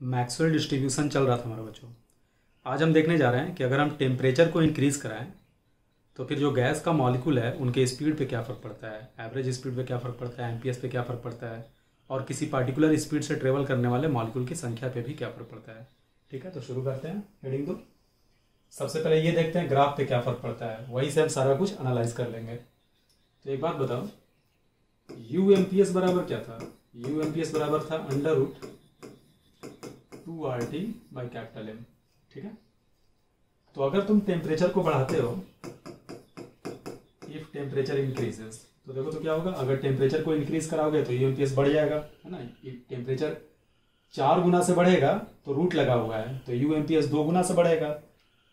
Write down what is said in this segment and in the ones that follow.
Maxwell distribution चल रहा था हमारे बच्चों। आज हम देखने जा रहे हैं कि अगर हम टेम्परेचर को इंक्रीज़ कराएं तो फिर जो गैस का मॉलिक्यूल है उनके स्पीड पे क्या फ़र्क पड़ता है, एवरेज स्पीड पे क्या फ़र्क पड़ता है, एमपीएस पे क्या फ़र्क पड़ता है, और किसी पार्टिकुलर स्पीड से ट्रेवल करने वाले मॉलिक्यूल की संख्या पे भी क्या फ़र्क पड़ता है। ठीक है, तो शुरू करते हैं। हेडिंग 2। सबसे पहले ये देखते हैं ग्राफ पे क्या फ़र्क पड़ता है, वहीं से हम सारा कुछ एनालाइज कर लेंगे। तो एक बात बताओ, यू एमपीएस बराबर क्या था? यू एमपीएस बराबर था √2RT बाई कैपिटल एम। ठीक है, तो अगर तुम टेम्परेचर को बढ़ाते हो, इफ टेम्परेचर इंक्रीजेस, तो देखो तो क्या होगा। अगर टेम्परेचर को इंक्रीज कराओगे तो यू एमपीएस बढ़ जाएगा, है ना। टेम्परेचर 4 गुना से बढ़ेगा तो रूट लगा हुआ है, तो यू एमपीएस 2 गुना से बढ़ेगा।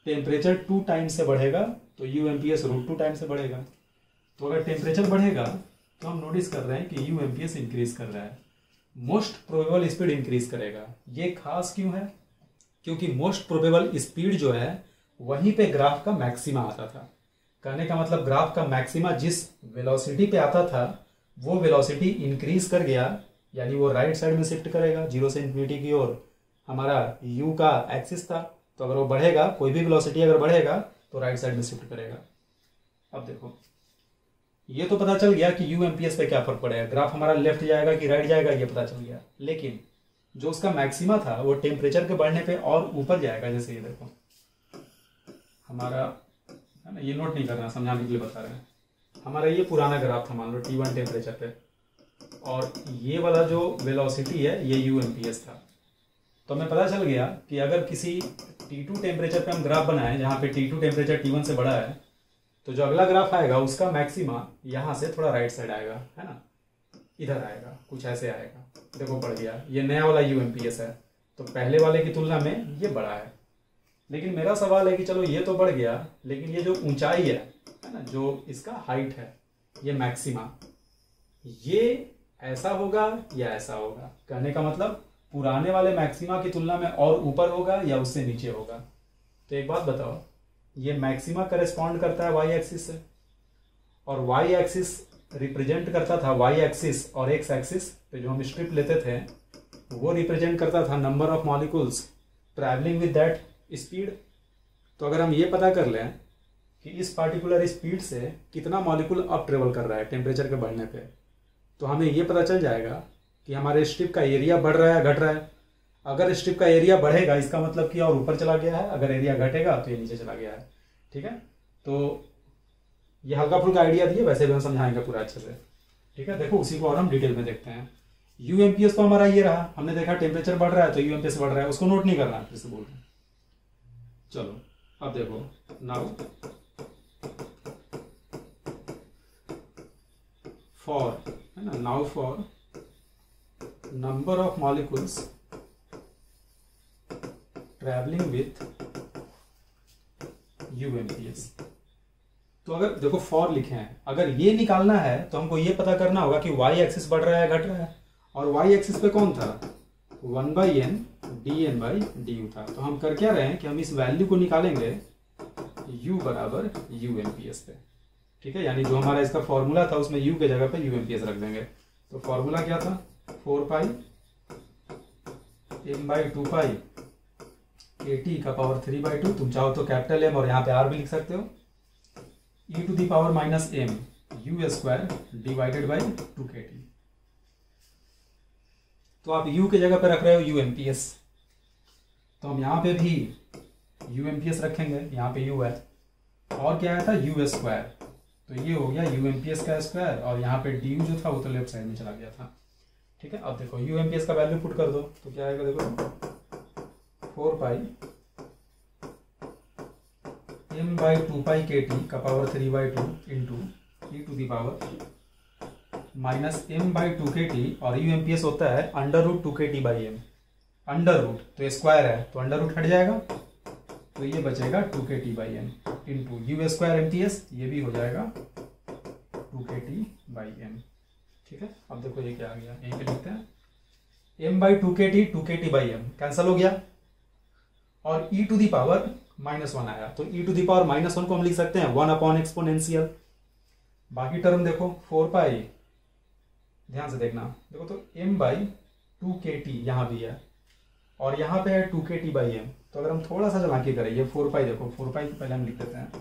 टेम्परेचर 2 टाइम्स से बढ़ेगा तो यू एमपीएस √2 टाइम्स से बढ़ेगा। तो अगर टेम्परेचर बढ़ेगा तो हम नोटिस कर रहे हैं कि यू एमपीएस इंक्रीज कर रहा है। मोस्ट प्रोबेबल स्पीड इंक्रीज करेगा। ये खास क्यों है? क्योंकि मोस्ट प्रोबेबल स्पीड जो है वहीं पे ग्राफ का मैक्सिमा आता था। कहने का मतलब ग्राफ का मैक्सिमा जिस वेलोसिटी पे आता था वो वेलोसिटी इंक्रीज कर गया, यानी वो राइट साइड में शिफ्ट करेगा 0 से इन्फिनिटी की ओर। हमारा u का एक्सिस था, तो अगर वो बढ़ेगा, कोई भी वेलोसिटी अगर बढ़ेगा तो राइट साइड में शिफ्ट करेगा। अब देखो, ये तो पता चल गया कि यू एमपीएस पे क्या फर्क पड़ेगा, ग्राफ हमारा लेफ्ट जाएगा कि राइट जाएगा ये पता चल गया। लेकिन जो उसका मैक्सिमा था वो टेम्परेचर के बढ़ने पे और ऊपर जाएगा। जैसे ये देखो हमारा, है ना, ये नोट नहीं करना, समझाने के लिए बता रहे हैं। हमारा ये पुराना ग्राफ था, मान लो T1 टेम्परेचर पे, और ये वाला जो वेलोसिटी है ये यू एमपीएस था। तो हमें पता चल गया कि अगर किसी T2 टेम्परेचर पे हम ग्राफ बनाएं जहाँ पे T2 टेम्परेचर T1 से बड़ा है, तो जो अगला ग्राफ आएगा उसका मैक्सिमा यहाँ से थोड़ा राइट साइड आएगा, है ना, इधर आएगा, कुछ ऐसे आएगा। देखो बढ़ गया, ये नया वाला यू एमपीएस है, तो पहले वाले की तुलना में ये बड़ा है। लेकिन मेरा सवाल है कि चलो ये तो बढ़ गया, लेकिन ये जो ऊंचाई है ना, जो इसका हाइट है, ये मैक्सिमा, ये ऐसा होगा या ऐसा होगा? कहने का मतलब पुराने वाले मैक्सिमा की तुलना में और ऊपर होगा या उससे नीचे होगा? तो एक बात बताओ, ये मैक्सिमा करेस्पॉन्ड करता है वाई एक्सिस से, और वाई एक्सिस रिप्रेजेंट करता था, वाई एक्सिस और एक्स एक्सिस पे जो हम स्ट्रिप लेते थे वो रिप्रेजेंट करता था number of molecules travelling with that speed. तो अगर हम ये पता कर लें कि इस पार्टिकुलर स्पीड से कितना मॉलिक्यूल अप ट्रेवल कर रहा है टेम्परेचर के बढ़ने पे, तो हमें ये पता चल जाएगा कि हमारे स्ट्रिप का एरिया बढ़ रहा है घट रहा है। अगर स्ट्रिप का एरिया बढ़ेगा इसका मतलब कि और ऊपर चला गया है, अगर एरिया घटेगा तो ये नीचे चला गया है। ठीक है, तो ये हल्का फुल्का आइडिया दिए, वैसे भी हम समझाएंगे पूरा अच्छे से। ठीक है, देखो उसी को और हम डिटेल में देखते हैं। यू एमपीएस तो हमारा ये रहा, हमने देखा टेम्परेचर बढ़ रहा है तो यू एमपीएस बढ़ रहा है, उसको नोट नहीं करना है, फिर से बोल रहे हैं। चलो अब देखो, नाउ फॉर, है ना, now for number of molecules travelling with you MPS. तो अगर देखो फॉर लिखे हैं, अगर ये निकालना है तो हमको ये पता करना होगा कि वाई एक्सिस बढ़ रहा है घट रहा है, और वाई एक्सिस पे कौन था? 1/n dn/du था। तो हम कर क्या रहे हैं कि हम इस वैल्यू को निकालेंगे u बराबर यू एमपीएस पे। ठीक है, यानी जो हमारा इसका फॉर्मूला था उसमें u के जगह पे यू एमपीएस रख देंगे। तो फॉर्मूला क्या था? 4π m/2π kt का पावर 3/2। तुम चाहो तो कैपिटल M और यहाँ पे r भी लिख सकते हो, e⁻⁻m u² divided by 2kt। तो आप u के जगह पे रख रहे हो यू एमपीएस, तो हम यहाँ पे भी यू एमपीएस रखेंगे, यहाँ पे u है, और क्या आया था? u²। तो ये हो गया यू एमपीएस का स्क्वायर, और यहाँ पे du जो था वो तो लेफ्ट साइड में चला गया था। ठीक है, अब देखो यू एमपीएस का वैल्यू पुट कर दो तो क्या आएगा? देखो 4π m/2π kt का पावर 3/2 इंटू e⁻m/2kt, और यू एमपीएस होता है √2kt/m। अंडर रूट तो स्क्वायर है तो अंडर रूट हट जाएगा, तो ये बचेगा 2kt/m इंटू u² एमपीएस, ये भी हो जाएगा 2kt/m। ठीक है, अब देखो ये क्या आ गया, यहीं पे लिखते हैं m/2kt 2kt/m कैंसिल हो गया, और e⁻⁻1 आया, तो e⁻⁻1 को हम लिख सकते हैं 1/एक्सपोनेंशियल। बाकी टर्म देखो 4π, ध्यान से देखना, देखो तो m/2kt यहाँ भी है, और यहाँ पे है 2kT/m। तो अगर हम थोड़ा सा चालाकी करें, ये 4 पाई देखो, 4 पाई को पहले हम लिख देते हैं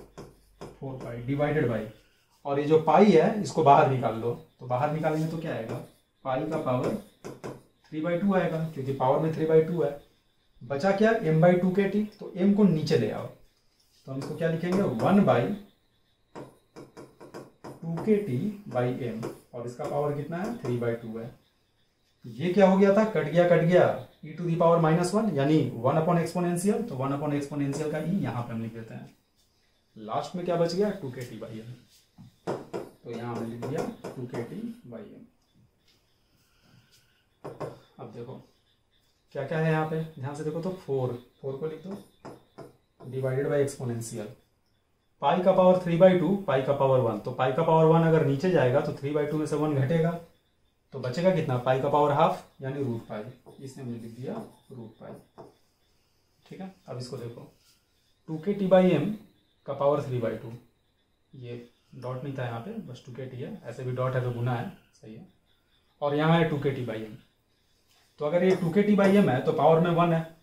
4 पाई डिवाइडेड बाई, और ये जो पाई है इसको बाहर निकाल लो, तो बाहर निकालेंगे तो क्या आएगा, पाई का पावर 3/2 आएगा, क्योंकि पावर में 3/2 है। बचा क्या, m/2kT, तो m को नीचे ले आओ, तो हम इसको क्या लिखेंगे 1/2kT/m, और इसका पावर कितना है 3/2 है। ये क्या हो गया था, कट गया e⁻⁻1 यानी 1 एक्सपोनेंशियल, तो 1 एक्सपोनेंशियल का e यहाँ पे हम लिख देते हैं। लास्ट में क्या बच गया 2kT/m, तो यहाँ हमने लिख दिया 2kT/m। अब देखो क्या क्या है यहाँ पे, ध्यान से देखो, तो 4 को लिख दो डिवाइडेड बाई एक्सपोनेंशियल, पाई का पावर 3/2, पाई का पावर 1, तो पाई का पावर 1 अगर नीचे जाएगा तो 3/2 में से 1 घटेगा, तो बचेगा कितना, पाई का पावर हाफ यानी √पाई, इसने हमने लिख दिया √पाई। ठीक है, अब इसको देखो 2kT/m का पावर 3/2, ये डॉट नहीं था यहाँ पे, बस 2kT है, ऐसे भी डॉट है तो गुना है, सही है। और यहाँ है 2kT/m, तो अगर ये 2kT/m है तो पावर में 1 है,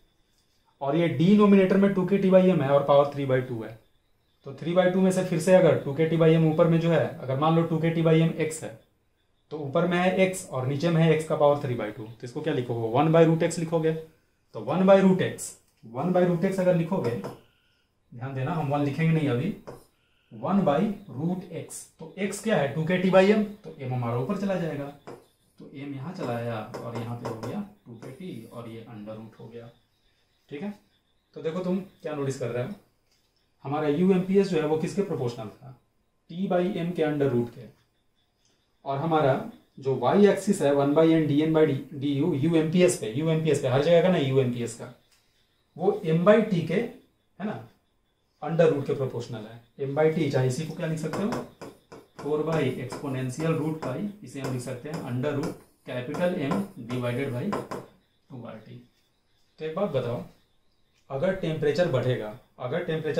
और ये डिनोमिनेटर में 2kT/m है और पावर 3/2 है, तो 3/2 में से फिर से अगर 2kT/m ऊपर में जो है, अगर मान लो 2kT/m x है, तो ऊपर में है x और नीचे में है x का पावर 3/2, तो इसको क्या लिखोगे 1/√x लिखोगे, तो 1/√x अगर लिखोगे, ध्यान देना हम 1 लिखेंगे नहीं अभी, 1/√x, तो x क्या है 2kT/m, तो m हमारा ऊपर चला जाएगा, तो m यहाँ चला आया और यहाँ पे हो गया 2kT और ये अंडर रूट हो गया। ठीक है, तो देखो तुम क्या नोटिस कर रहे हो, हमारा UMPS जो है वो किसके प्रोपोर्शनल था, T/m के अंडर रूट के, और हमारा जो y एक्सिस है 1/n dn/du UMPS पे हर जगह का ना UMPS का, वो m/t के है ना अंडर रूट के प्रोपोर्शनल है। m/t चाहे इसी को क्या लिख सकते हो 4/एक्सपोनेंशियल √पाई, इसे हम लिख सकते हैं under root capital M divided by 2/t। तो एक बात बताओ, अगर टेम्परेचर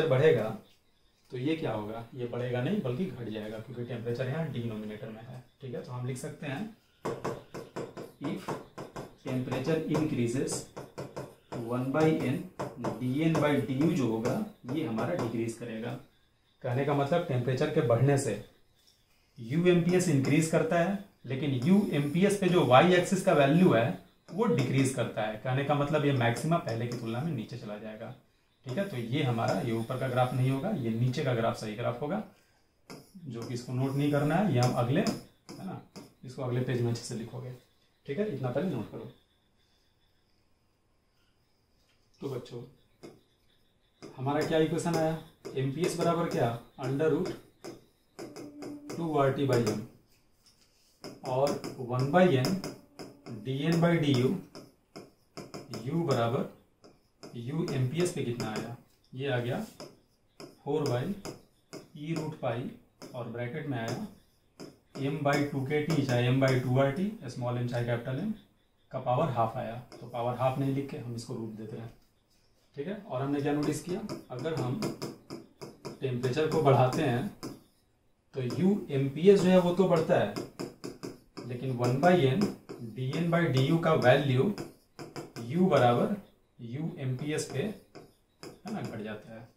बढ़ेगा तो ये क्या होगा, ये बढ़ेगा नहीं बल्कि घट जाएगा, क्योंकि टेम्परेचर यहाँ डिनोमिनेटर में है। ठीक है, तो हम लिख सकते हैं if temperature increases 1/n dn/du जो होगा ये हमारा डिक्रीज करेगा। कहने का मतलब टेम्परेचर के बढ़ने से UMPS इंक्रीज करता है, लेकिन UMPS पे जो y एक्सिस का वैल्यू है वो डिक्रीज करता है। कहने का मतलब ये मैक्सिमा पहले की तुलना में नीचे चला जाएगा। ठीक है, तो ये हमारा, ये ऊपर का ग्राफ नहीं होगा, ये नीचे का ग्राफ सही ग्राफ होगा, जो कि इसको नोट नहीं करना है, ये हम अगले है ना इसको अगले पेज में अच्छे से लिखोगे। ठीक है, इतना पहले नोट करो। तो बच्चों हमारा क्या इक्वेशन आया, MPS बराबर क्या अंडर रूट 2RT/m और 1/n dn/du u बराबर UMPS पे कितना आया, ये आ गया 4/e√पाई और ब्रैकेट में आया m/2kT चाहे m/2RT, स्मॉल m चाहे कैपिटल M का पावर हाफ आया। तो पावर हाफ नहीं लिख के हम इसको रूट देते हैं। ठीक है, और हमने क्या नोटिस किया, अगर हम टेम्परेचर को बढ़ाते हैं तो UMPS जो है वो तो बढ़ता है, लेकिन 1/n dn/du का वैल्यू u बराबर UMPS पे है ना घट जाता है।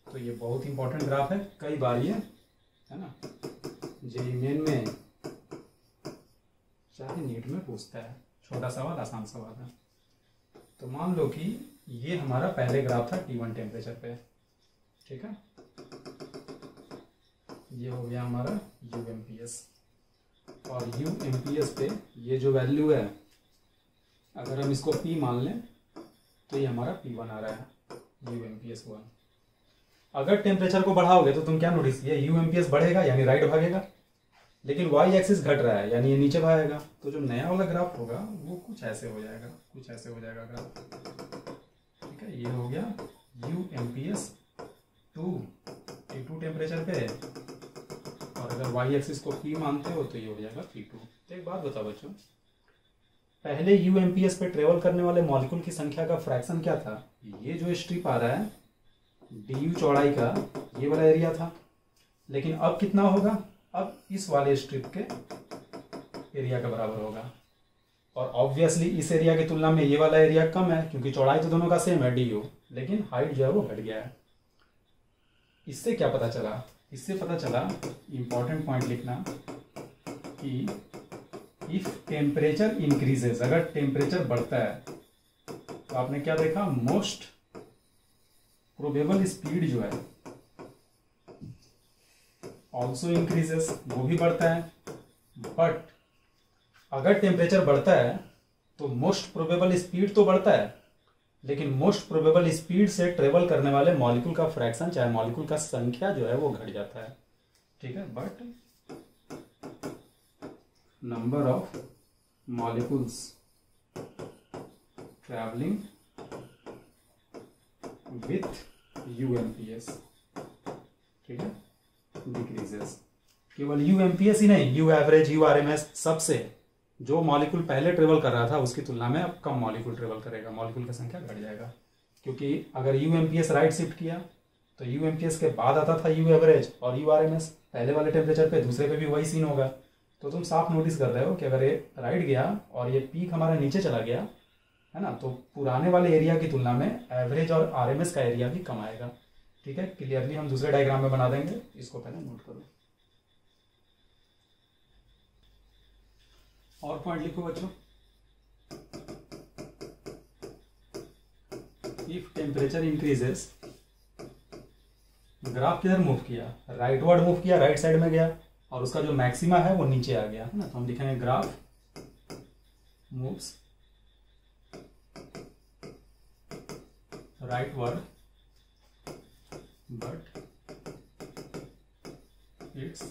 तो ये बहुत इंपॉर्टेंट ग्राफ है, कई बार ये है ना जेईई मेन में चाहे नीट में पूछता है, छोटा सवाल आसान सवाल है। तो मान लो कि ये हमारा पहले ग्राफ था T1 टेम्परेचर पे। ठीक है, ये हो गया हमारा UMPS, और UMPS पे ये जो वैल्यू है अगर हम इसको P मान लें तो ये हमारा P1 आ रहा है, UMPS 1। अगर टेम्परेचर को बढ़ाओगे तो तुम क्या नोटिस किया, UMPS बढ़ेगा यानी राइट भागेगा, लेकिन y एक्सिस घट रहा है यानी ये नीचे भागेगा। तो जो नया वाला ग्राफ होगा वो कुछ ऐसे हो जाएगा, ग्राफ। ठीक है, ये हो गया UMPS 2 T2 टेम्परेचर पे, और अगर y एक्सिस को P मानते हो तो ये हो जाएगा P2। तो एक बात बताओ बच्चों, पहले UMPS पे ट्रेवल करने वाले मॉलिक्यूल की संख्या का फ्रैक्शन क्या था, ये जो स्ट्रिप आ रहा है DU चौड़ाई का ये वाला एरिया था, लेकिन अब कितना होगा, अब इस वाले स्ट्रिप के एरिया का बराबर होगा। और ऑब्वियसली इस एरिया की तुलना में ये वाला एरिया कम है क्योंकि चौड़ाई तो दोनों का सेम है डी, लेकिन हाइट जो है वो घट गया है। इससे क्या पता चला? इससे पता चला, इंपॉर्टेंट पॉइंट लिखना, कि इफ टेम्परेचर इंक्रीजेस, अगर टेम्परेचर बढ़ता है तो आपने क्या देखा, मोस्ट प्रोबेबल स्पीड जो है ऑल्सो इंक्रीजेस, वो भी बढ़ता है। बट अगर टेम्परेचर बढ़ता है तो मोस्ट प्रोबेबल स्पीड तो बढ़ता है, लेकिन मोस्ट प्रोबेबल स्पीड से ट्रेवल करने वाले मॉलिक्यूल का फ्रैक्शन, चाहे मॉलिक्यूल का संख्या जो है वो घट जाता है। ठीक है, but number of molecules travelling with UMPS, ठीक है, डिक्रीजेस। केवल यूएमपीएस ही नहीं, यू एवरेज, यू आरएमएस, सबसे जो मॉलिक्यूल पहले ट्रेवल कर रहा था उसकी तुलना में अब कम मॉलिक्यूल ट्रेवल करेगा, मॉलिक्यूल की संख्या घट जाएगा। क्योंकि अगर यूएमपीएस राइट शिफ्ट किया तो यूएमपीएस के बाद आता था यू एवरेज और यू आरएमएस, पहले वाले टेम्परेचर पे, दूसरे पे भी वही सीन होगा। तो तुम साफ नोटिस कर रहे हो कि अगर ये राइट गया और ये पीक हमारा नीचे चला गया है ना, तो पुराने वाले एरिया की तुलना में एवरेज और आरएमएस का एरिया भी कम आएगा। ठीक है, क्लियरली हम दूसरे डायग्राम में बना देंगे, इसको पहले नोट करो। और पॉइंट लिखो बच्चों, इफ टेम्परेचर इंक्रीजेस, ग्राफ किधर मूव किया, राइटवर्ड मूव किया, राइट साइड में गया, और उसका जो मैक्सिमा है वो नीचे आ गया, है ना। तो हम लिखेंगे graph moves rightward but it's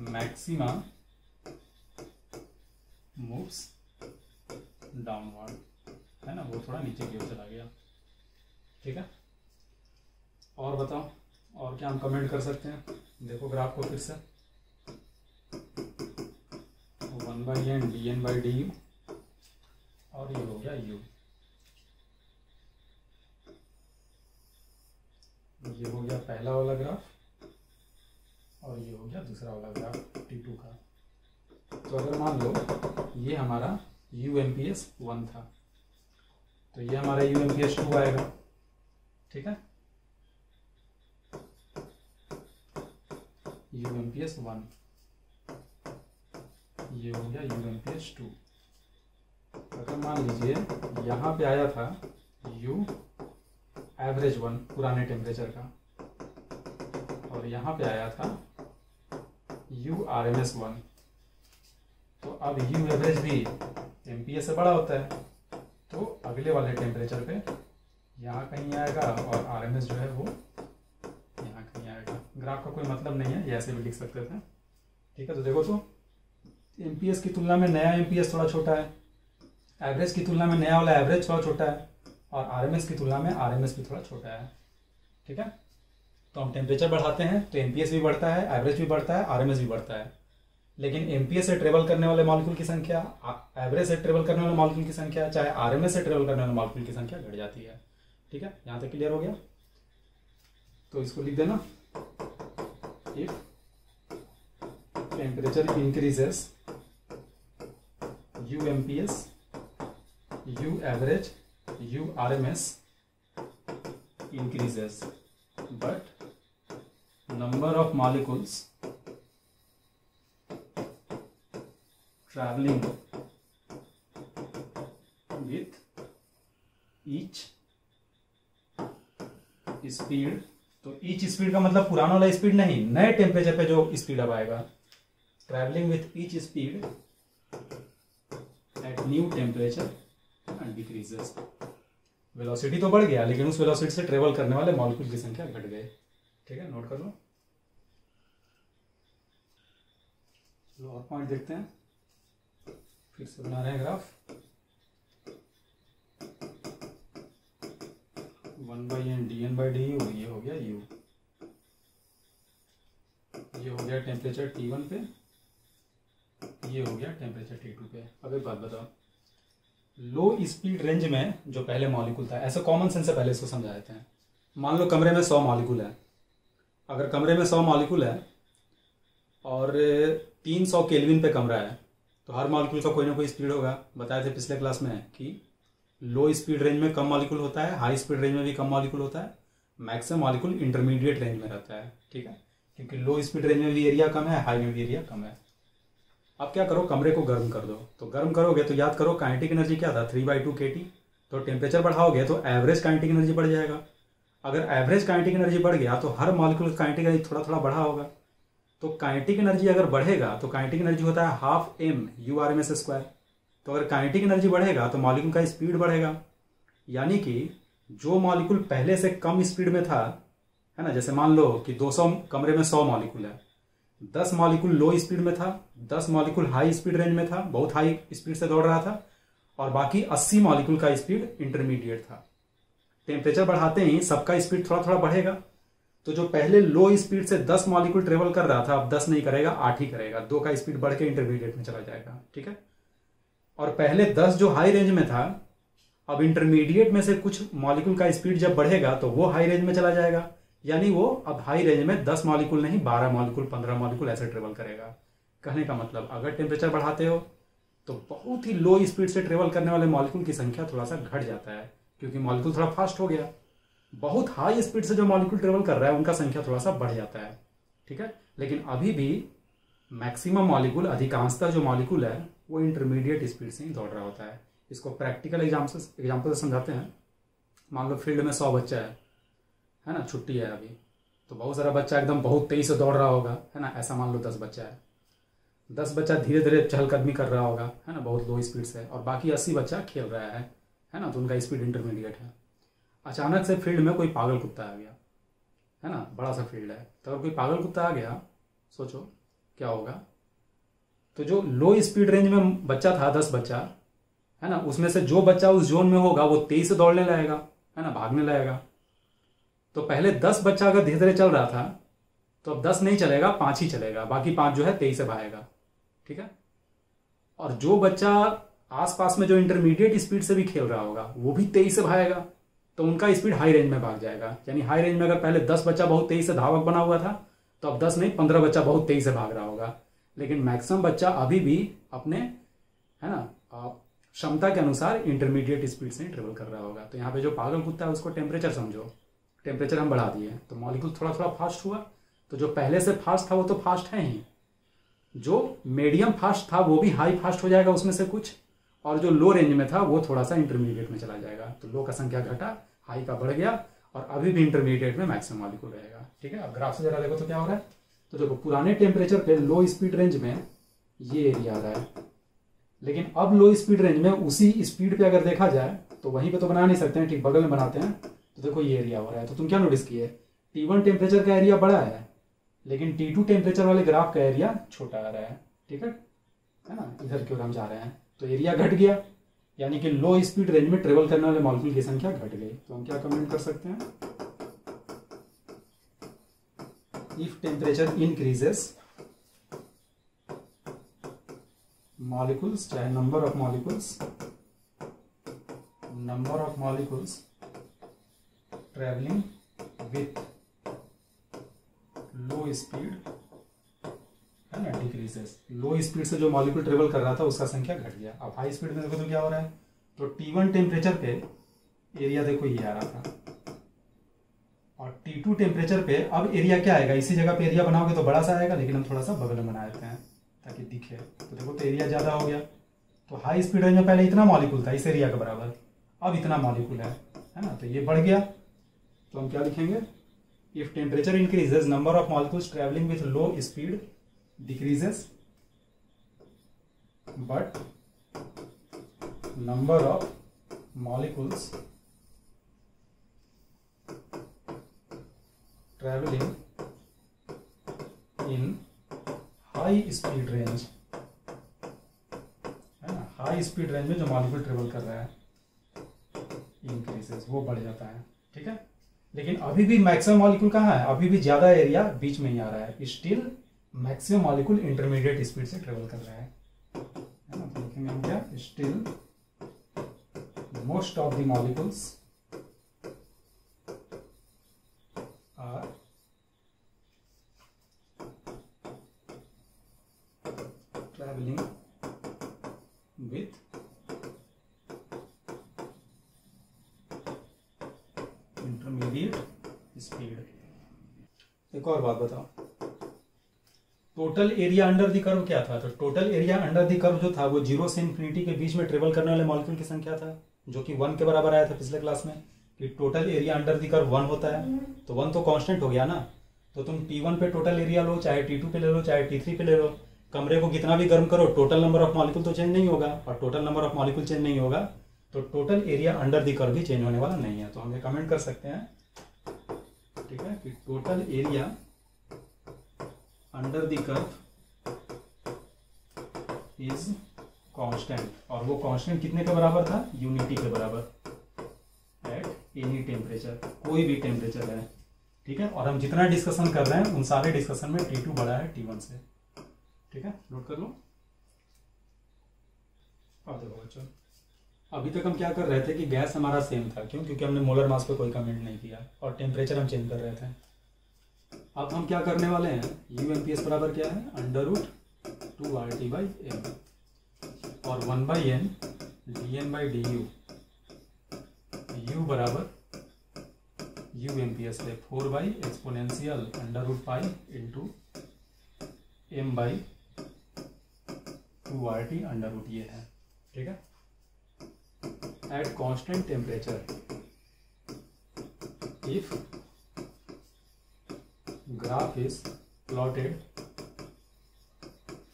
maxima moves downward, है ना, वो थोड़ा नीचे की ओर चला गया। ठीक है, और बताओ, और क्या हम कमेंट कर सकते हैं? देखो ग्राफ को फिर से, 1/n dn/du, और ये हो गया u, ये हो गया पहला वाला ग्राफ, और ये हो गया दूसरा वाला ग्राफ T2 का। तो अगर मान लो ये हमारा UMPS 1 था, तो ये हमारा UMPS 2 आएगा। ठीक है, UMPS 1, ये हो गया UMPS 2। अगर मान लीजिए यहाँ पे आया था U एवरेज 1 पुराने टेम्परेचर का, और यहाँ पे आया था U RMS 1, तो अब U एवरेज भी MPS से बड़ा होता है, तो अगले वाले टेम्परेचर पे यहाँ कहीं आएगा और RMS जो है वो यहाँ कहीं आएगा। ग्राफ का कोई मतलब नहीं है, ये ऐसे भी लिख सकते थे। ठीक है, तो देखो तो MPS की तुलना में नया MPS थोड़ा छोटा है, एवरेज की तुलना में नया वाला एवरेज थोड़ा छोटा है, और RMS की तुलना में RMS भी थोड़ा छोटा है। ठीक है, तो हम टेम्परेचर बढ़ाते हैं तो MPS भी बढ़ता है, एवरेज भी बढ़ता है, RMS भी बढ़ता है, लेकिन MPS से ट्रेवल करने वाले मॉलिक्यूल की संख्या, एवरेज से ट्रेवल करने वाले मॉलिक्यूल की संख्या, चाहे RMS से ट्रेवल करने वाले मॉलिक्यूल की संख्या घट जाती है। ठीक है, यहाँ तक क्लियर हो गया? तो इसको लिख देना, if temperature increases UMPS, U average, U RMS increases, but number of molecules traveling with each speed, तो each speed का मतलब पुराना वाला स्पीड नहीं, नए टेम्परेचर पे जो स्पीड अब आएगा, travelling with each speed at new temperature decreases. Velocity तो बढ़ गया, लेकिन उस वेलोसिटी से ट्रेवल करने वाले मॉलिक्यूल की संख्या घट गए। ठीक है, नोट कर लो। चलो और पॉइंट देखते हैं, फिर से बना रहे हैं ग्राफ। 1/n dn/du, ये हो गया u, ये हो गया टेम्परेचर T1 पे, ये हो गया टेम्परेचर T2 पे। अब एक बात बताओ, लो स्पीड रेंज में जो पहले मॉलिक्यूल था, ऐसे कॉमन सेंस से पहले इसको समझा देते हैं। मान लो कमरे में 100 मॉलिक्यूल है, अगर कमरे में 100 मॉलिक्यूल है और 300 केल्विन पे कमरा है, तो हर मॉलिक्यूल का कोई ना कोई स्पीड होगा। बताए थे पिछले क्लास में कि लो स्पीड रेंज में कम मॉलिक्यूल होता है, हाई स्पीड रेंज में भी कम मॉलिक्यूल होता है, मैक्सिमम मॉलिक्यूल इंटरमीडिएट रेंज में रहता है। ठीक है, क्योंकि लो स्पीड रेंज में भी एरिया कम है, हाई में भी एरिया कम है। अब क्या करो, कमरे को गर्म कर दो। तो गर्म करोगे तो याद करो काइनेटिक एनर्जी क्या था, 3/2 kT। तो टेम्परेचर बढ़ाओगे तो एवरेज काइनेटिक एनर्जी बढ़ जाएगा। अगर एवरेज काइनेटिक एनर्जी बढ़ गया तो हर मॉलिक्यूल काइनेटिक एनर्जी थोड़ा थोड़ा बढ़ा होगा। तो काइनेटिक एनर्जी अगर बढ़ेगा तो काइनेटिक एनर्जी होता है हाफ m u/m²। तो अगर काइनेटिक एनर्जी बढ़ेगा तो मॉलिक्यूल का स्पीड बढ़ेगा। यानी कि जो मॉलिक्यूल पहले से कम स्पीड में था, है ना, जैसे मान लो कि 200 कमरे में 100 मॉलिक्यूल है, 10 मॉलिक्यूल लो स्पीड में था, 10 मॉलिक्यूल हाई स्पीड रेंज में था, बहुत हाई स्पीड से दौड़ रहा था, और बाकी 80 मॉलिक्यूल का स्पीड इंटरमीडिएट था। टेम्परेचर बढ़ाते ही सबका स्पीड थोड़ा थोड़ा बढ़ेगा। तो जो पहले लो स्पीड से 10 मॉलिक्यूल ट्रेवल कर रहा था, अब 10 नहीं करेगा, 8 ही करेगा, 2 का स्पीड बढ़ के इंटरमीडिएट में चला जाएगा। ठीक है, और पहले 10 जो हाई रेंज में था, अब इंटरमीडिएट में से कुछ मॉलिक्यूल का स्पीड जब बढ़ेगा तो वो हाई रेंज में चला जाएगा। यानी वो अब हाई रेंज में 10 मॉलिक्यूल नहीं, 12 मॉलिक्यूल, 15 मॉलिक्यूल ऐसे ट्रेवल करेगा। कहने का मतलब, अगर टेम्परेचर बढ़ाते हो तो बहुत ही लो स्पीड से ट्रेवल करने वाले मॉलिक्यूल की संख्या थोड़ा सा घट जाता है, क्योंकि मॉलिक्यूल थोड़ा फास्ट हो गया। बहुत हाई स्पीड से जो मॉलिक्यूल ट्रेवल कर रहा है उनका संख्या थोड़ा सा बढ़ जाता है। ठीक है, लेकिन अभी भी मैक्सिमम मॉलिक्यूल, अधिकांशतः जो मॉलिक्यूल है वो इंटरमीडिएट स्पीड से ही दौड़ रहा होता है। इसको प्रैक्टिकल एग्जाम्पल से समझाते हैं। मान लो फील्ड में 100 बच्चा है ना, छुट्टी है अभी, तो बहुत सारा बच्चा एकदम बहुत तेजी से दौड़ रहा होगा, है ना। ऐसा मान लो 10 बच्चा है, 10 बच्चा धीरे धीरे चहलकदमी कर रहा होगा, है ना, बहुत लो स्पीड से, और बाकी 80 बच्चा खेल रहा है ना, तो उनका स्पीड इंटरमीडिएट है। अचानक से फील्ड में कोई पागल कुत्ता आ गया, है ना, बड़ा सा फील्ड है, तो अगर कोई पागल कुत्ता आ गया, सोचो क्या होगा। तो जो लो स्पीड रेंज में बच्चा था, 10 बच्चा, है ना, उसमें से जो बच्चा उस जोन में होगा वो तेज से दौड़ने लगेगा, है ना, भागने लगेगा। तो पहले 10 बच्चा अगर धीरे धीरे चल रहा था, तो अब 10 नहीं चलेगा, 5 ही चलेगा, बाकी 5 जो है तेज से भागेगा। ठीक है, और जो बच्चा आसपास में जो इंटरमीडिएट स्पीड से भी खेल रहा होगा वो भी तेज से भागेगा, तो उनका स्पीड हाई रेंज में भाग जाएगा। यानी हाई रेंज में अगर पहले 10 बच्चा बहुत तेज से धावक बना हुआ था, तो अब 10 नहीं, 15 बच्चा बहुत तेज से भाग रहा होगा। लेकिन मैक्सिमम बच्चा अभी भी अपने, है ना, क्षमता के अनुसार इंटरमीडिएट स्पीड से ट्रेवल कर रहा होगा। तो यहाँ पे जो पागल कुत्ता है उसको टेम्परेचर समझो, टेम्परेचर हम बढ़ा दिए तो मॉलिक्यूल थोड़ा थोड़ा फास्ट हुआ। तो जो पहले से फास्ट था वो तो फास्ट है ही, जो मीडियम फास्ट था वो भी हाई फास्ट हो जाएगा उसमें से कुछ, और जो लो रेंज में था वो थोड़ा सा इंटरमीडिएट में चला जाएगा। तो लो का संख्या घटा, हाई का बढ़ गया, और अभी भी इंटरमीडिएट में मैक्सिमम मॉलिक्यूल रहेगा। ठीक है, अब ग्राफ से जरा देखो तो क्या हो रहा है। तो देखो पुराने टेम्परेचर पे लो स्पीड रेंज में ये एरिया आ रहा है, लेकिन अब लो स्पीड रेंज में उसी स्पीड पे अगर देखा जाए तो वहीं पे तो बना नहीं सकते हैं, ठीक बगल में बनाते हैं। तो देखो ये एरिया हो रहा है। तो तुम क्या नोटिस किए, T1 टेम्परेचर का एरिया बड़ा है, लेकिन T2 टेम्परेचर वाले ग्राफ का एरिया छोटा आ रहा है। ठीक है ना, इधर की ओर हम जा रहे हैं तो एरिया घट गया, यानी कि लो स्पीड रेंज में ट्रेवल करने वाले मॉलिक्यूल की संख्या घट गई। तो हम क्या कमेंट कर सकते हैं, इफ टेम्परेचर इंक्रीजेस, मॉलिक्यूल्स, चाहे number of molecules travelling with low speed, है ना, डिक्रीजेस। लो स्पीड से जो मॉलिक्यूल ट्रेवल कर रहा था उसका संख्या घट गया। अब हाई स्पीड में देखो तो क्या हो रहा है, तो T1 टेम्परेचर पे एरिया देखो ये आ रहा था, और T2 टेम्परेचर पे अब एरिया क्या आएगा, इसी जगह पे एरिया बनाओगे तो बड़ा सा आएगा, लेकिन हम थोड़ा सा बगल में बना देते हैं ताकि दिखे। तो देखो तो एरिया ज्यादा हो गया। तो हाई स्पीड रेंज में पहले इतना मॉलिक्यूल था इस एरिया के बराबर, अब इतना मॉलिक्यूल है ना, तो ये बढ़ गया। तो हम क्या लिखेंगे, if temperature increases number of molecules travelling with low speed decreases, but number of molecules travelling in high speed range, है ना, हाई स्पीड रेंज में जो मॉलिक्यूल ट्रेवल कर रहा है इंक्रीजेस, वो बढ़ जाता है। ठीक है, लेकिन अभी भी मैक्सिमम मॉलिक्यूल कहाँ है, अभी भी ज्यादा एरिया बीच में ही आ रहा है, still maximum molecule intermediate speed से ट्रेवल कर रहा है ना। तो लिखेंगे हम क्या, still most of the molecules are travelling intermediate speed. एक और बात बताओ, total area under the curve क्या था? तो total area under the curve जो था वो 0 से इन्फिनिटी के बीच में ट्रेवल करने वाले मॉलिक्यूल की संख्या था, जो कि 1 के बराबर आया था पिछले क्लास में, कि total area under the curve 1 होता है। तो 1 तो कांस्टेंट हो गया ना, तो तुम T1 पे टोटल एरिया लो, चाहे T2 पे ले लो, चाहे T3 पे ले लो, कमरे को कितना भी गर्म करो टोटल नंबर ऑफ मॉलिक्यूल तो चेंज नहीं होगा, और total number of molecule change नहीं होगा तो total area under the curve भी चेंज होने वाला नहीं है। तो हम ये कमेंट कर सकते हैं, ठीक है, कि total area under the curve is constant, और वो कांस्टेंट कितने के बराबर था? यूनिटी के बराबर एट एनी टेम्परेचर, कोई भी टेम्परेचर है, ठीक है। और हम जितना डिस्कशन कर रहे हैं उन सारे डिस्कशन में T2 बड़ा है T1 से, ठीक है, नोट कर लो। अब देखो बच्चों, अभी तक हम क्या कर रहे थे कि गैस हमारा सेम था, क्यों? क्योंकि हमने मोलर मास पे कोई कमेंट नहीं किया और टेम्परेचर हम चेंज कर रहे थे। अब हम क्या करने वाले हैं, UMPS बराबर क्या है? √2RT/m और 1/n dN/du, U बराबर UMPS है 4/exponential √π इंटू m/2RT √, ये है, ठीक है। At constant temperature if graph is plotted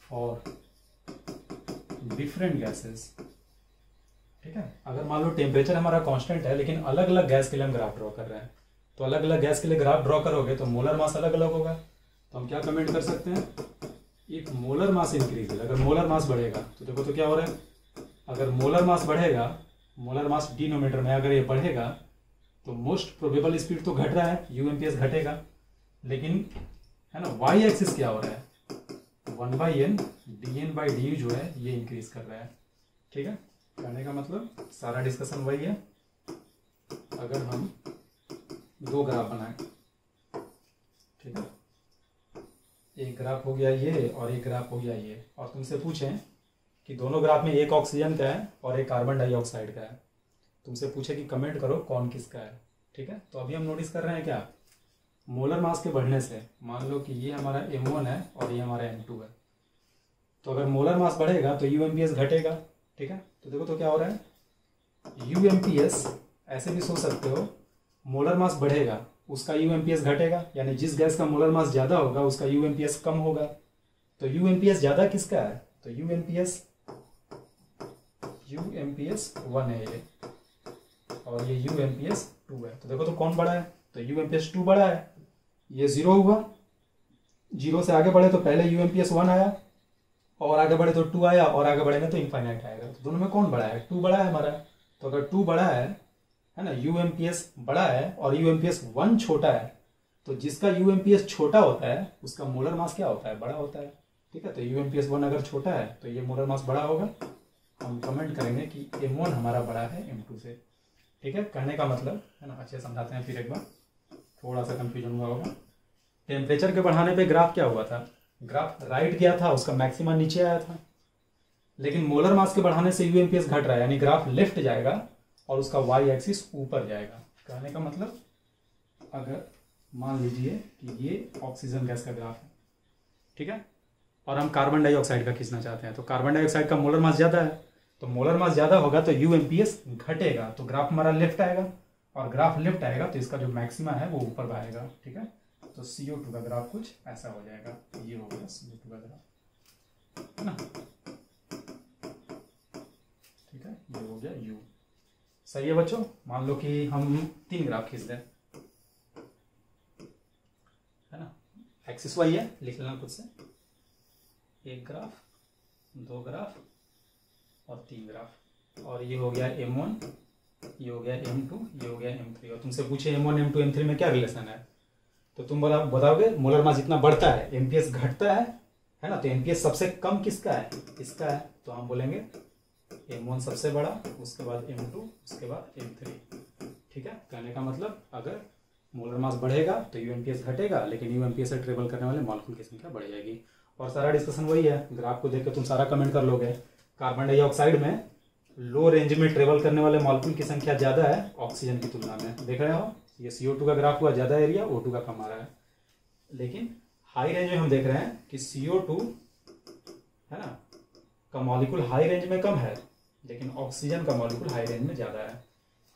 for different gases, ठीक है। अगर मान लो टेम्परेचर हमारा कांस्टेंट है लेकिन अलग अलग गैस के लिए हम ग्राफ ड्रॉ कर रहे हैं, तो अलग अलग गैस के लिए ग्राफ ड्रॉ करोगे तो मोलर मास अलग अलग होगा। तो हम क्या कमेंट कर सकते हैं, इफ मोलर मास इंक्रीज, अगर मोलर मास बढ़ेगा तो देखो तो क्या हो रहा है, अगर मोलर मास बढ़ेगा, मोलर मास डिनोमिनेटर में अगर ये बढ़ेगा तो मोस्ट प्रोबेबल स्पीड तो घट रहा है, UMPS घटेगा, लेकिन है ना वाई एक्सिस क्या हो रहा है, 1/n dN/du जो है ये इंक्रीज कर रहा है, ठीक है। कहने का मतलब सारा डिस्कशन वही है। अगर हम दो ग्राफ बनाएं, ठीक है, एक ग्राफ हो गया ये और एक ग्राफ हो गया ये, और तुमसे पूछें कि दोनों ग्राफ में एक ऑक्सीजन का है और एक कार्बन डाइऑक्साइड का है, तुमसे पूछे कि कमेंट करो कौन किसका है, ठीक है। तो अभी हम नोटिस कर रहे हैं क्या, मोलर मास के बढ़ने से, मान लो कि ये हमारा M1 है और ये हमारा M2 है, तो अगर मोलर मास बढ़ेगा तो UMPS घटेगा, ठीक है। तो देखो तो क्या हो रहा है, UMPS ऐसे भी सोच सकते हो, मोलर मास बढ़ेगा उसका UMPS घटेगा, यानी जिस गैस का मोलर मास ज्यादा होगा उसका UMPS कम होगा। तो UMPS ज्यादा किसका है, तो UMPS 1 है ये, और ये UMPS 2 है। तो देखो तो कौन बड़ा है, तो UMPS 2 बड़ा है, ये 0 हुआ, 0 से आगे बढ़े तो पहले UMPS 1 आया, और आगे बढ़े तो 2 आया, और आगे बढ़ेंगे तो इनफाइनाइट आएगा। तो दोनों में कौन बड़ा है, 2 बड़ा है हमारा। तो अगर 2 बड़ा है ना, UMPS बड़ा है और UMPS 1 छोटा है, तो जिसका UMPS छोटा होता है उसका मोलर मास क्या होता है, बड़ा होता है, ठीक है। तो UMPS 1 अगर छोटा है तो ये मोलर मास बड़ा होगा। हम कमेंट करेंगे कि M1 हमारा बड़ा है M2 से, ठीक है। कहने का मतलब है ना, अच्छे समझाते हैं फिर एक बार, थोड़ा सा कंफ्यूजन हुआ होगा। टेम्परेचर के बढ़ाने पे ग्राफ क्या हुआ था, ग्राफ राइट गया था, उसका मैक्सिमा नीचे आया था, लेकिन मोलर मास के बढ़ाने से UMPS घट रहा है, यानी ग्राफ लेफ्ट जाएगा और उसका वाई एक्सिस ऊपर जाएगा। कहने का मतलब अगर मान लीजिए कि ये ऑक्सीजन गैस का ग्राफ है, ठीक है, और हम कार्बन डाइऑक्साइड का खींचना चाहते हैं, तो कार्बन डाइऑक्साइड का मोलर मास ज्यादा है, तो मोलर मास ज्यादा होगा तो UMPS घटेगा, तो ग्राफ हमारा लेफ्ट आएगा, और ग्राफ लेफ्ट आएगा तो इसका जो मैक्सिमा है वो ऊपर आएगा, ठीक है। तो CO2 का ग्राफ कुछ ऐसा हो जाएगा, ये हो गया CO2 का ग्राफ, है ना, ठीक है, ये हो गया U। सही है बच्चों। मान लो कि हम 3 ग्राफ खींच दें, है ना, एक्सिस वाई है, लिख लेना खुद से, 1 ग्राफ, 2 ग्राफ और 3 ग्राफ, और ये हो गया M1, ये हो गया M2, ये हो गया M3। और तुमसे पूछे M1 M2 M3 में क्या रिलेशन है, तो तुम बताओगे मोलर मास जितना बढ़ता है MPS घटता है ना, तो MPS सबसे कम किसका है, इसका है। तो हम बोलेंगे M1 सबसे बड़ा, उसके बाद M2, उसके बाद M3, ठीक है। कहने का मतलब अगर मोलर मास बढ़ेगा तो UMPS घटेगा, लेकिन UMPS से ट्रेवल करने वाले मॉलिक्यूल की संख्या बढ़ जाएगी। और सारा डिस्कशन वही है, ग्राफ को देख के तुम सारा कमेंट कर लोगे। कार्बन डाइऑक्साइड में लो रेंज में ट्रेवल करने वाले मॉलिक्यूल की संख्या ज़्यादा है ऑक्सीजन की तुलना में। देख रहे हो ये CO2 का ग्राफ हुआ, ज़्यादा एरिया, O2 का कम आ रहा है। लेकिन हाई रेंज में हम देख रहे हैं कि CO2 है ना का मॉलिक्यूल हाई रेंज में कम है, लेकिन ऑक्सीजन का मॉलिक्यूल हाई रेंज में ज़्यादा है।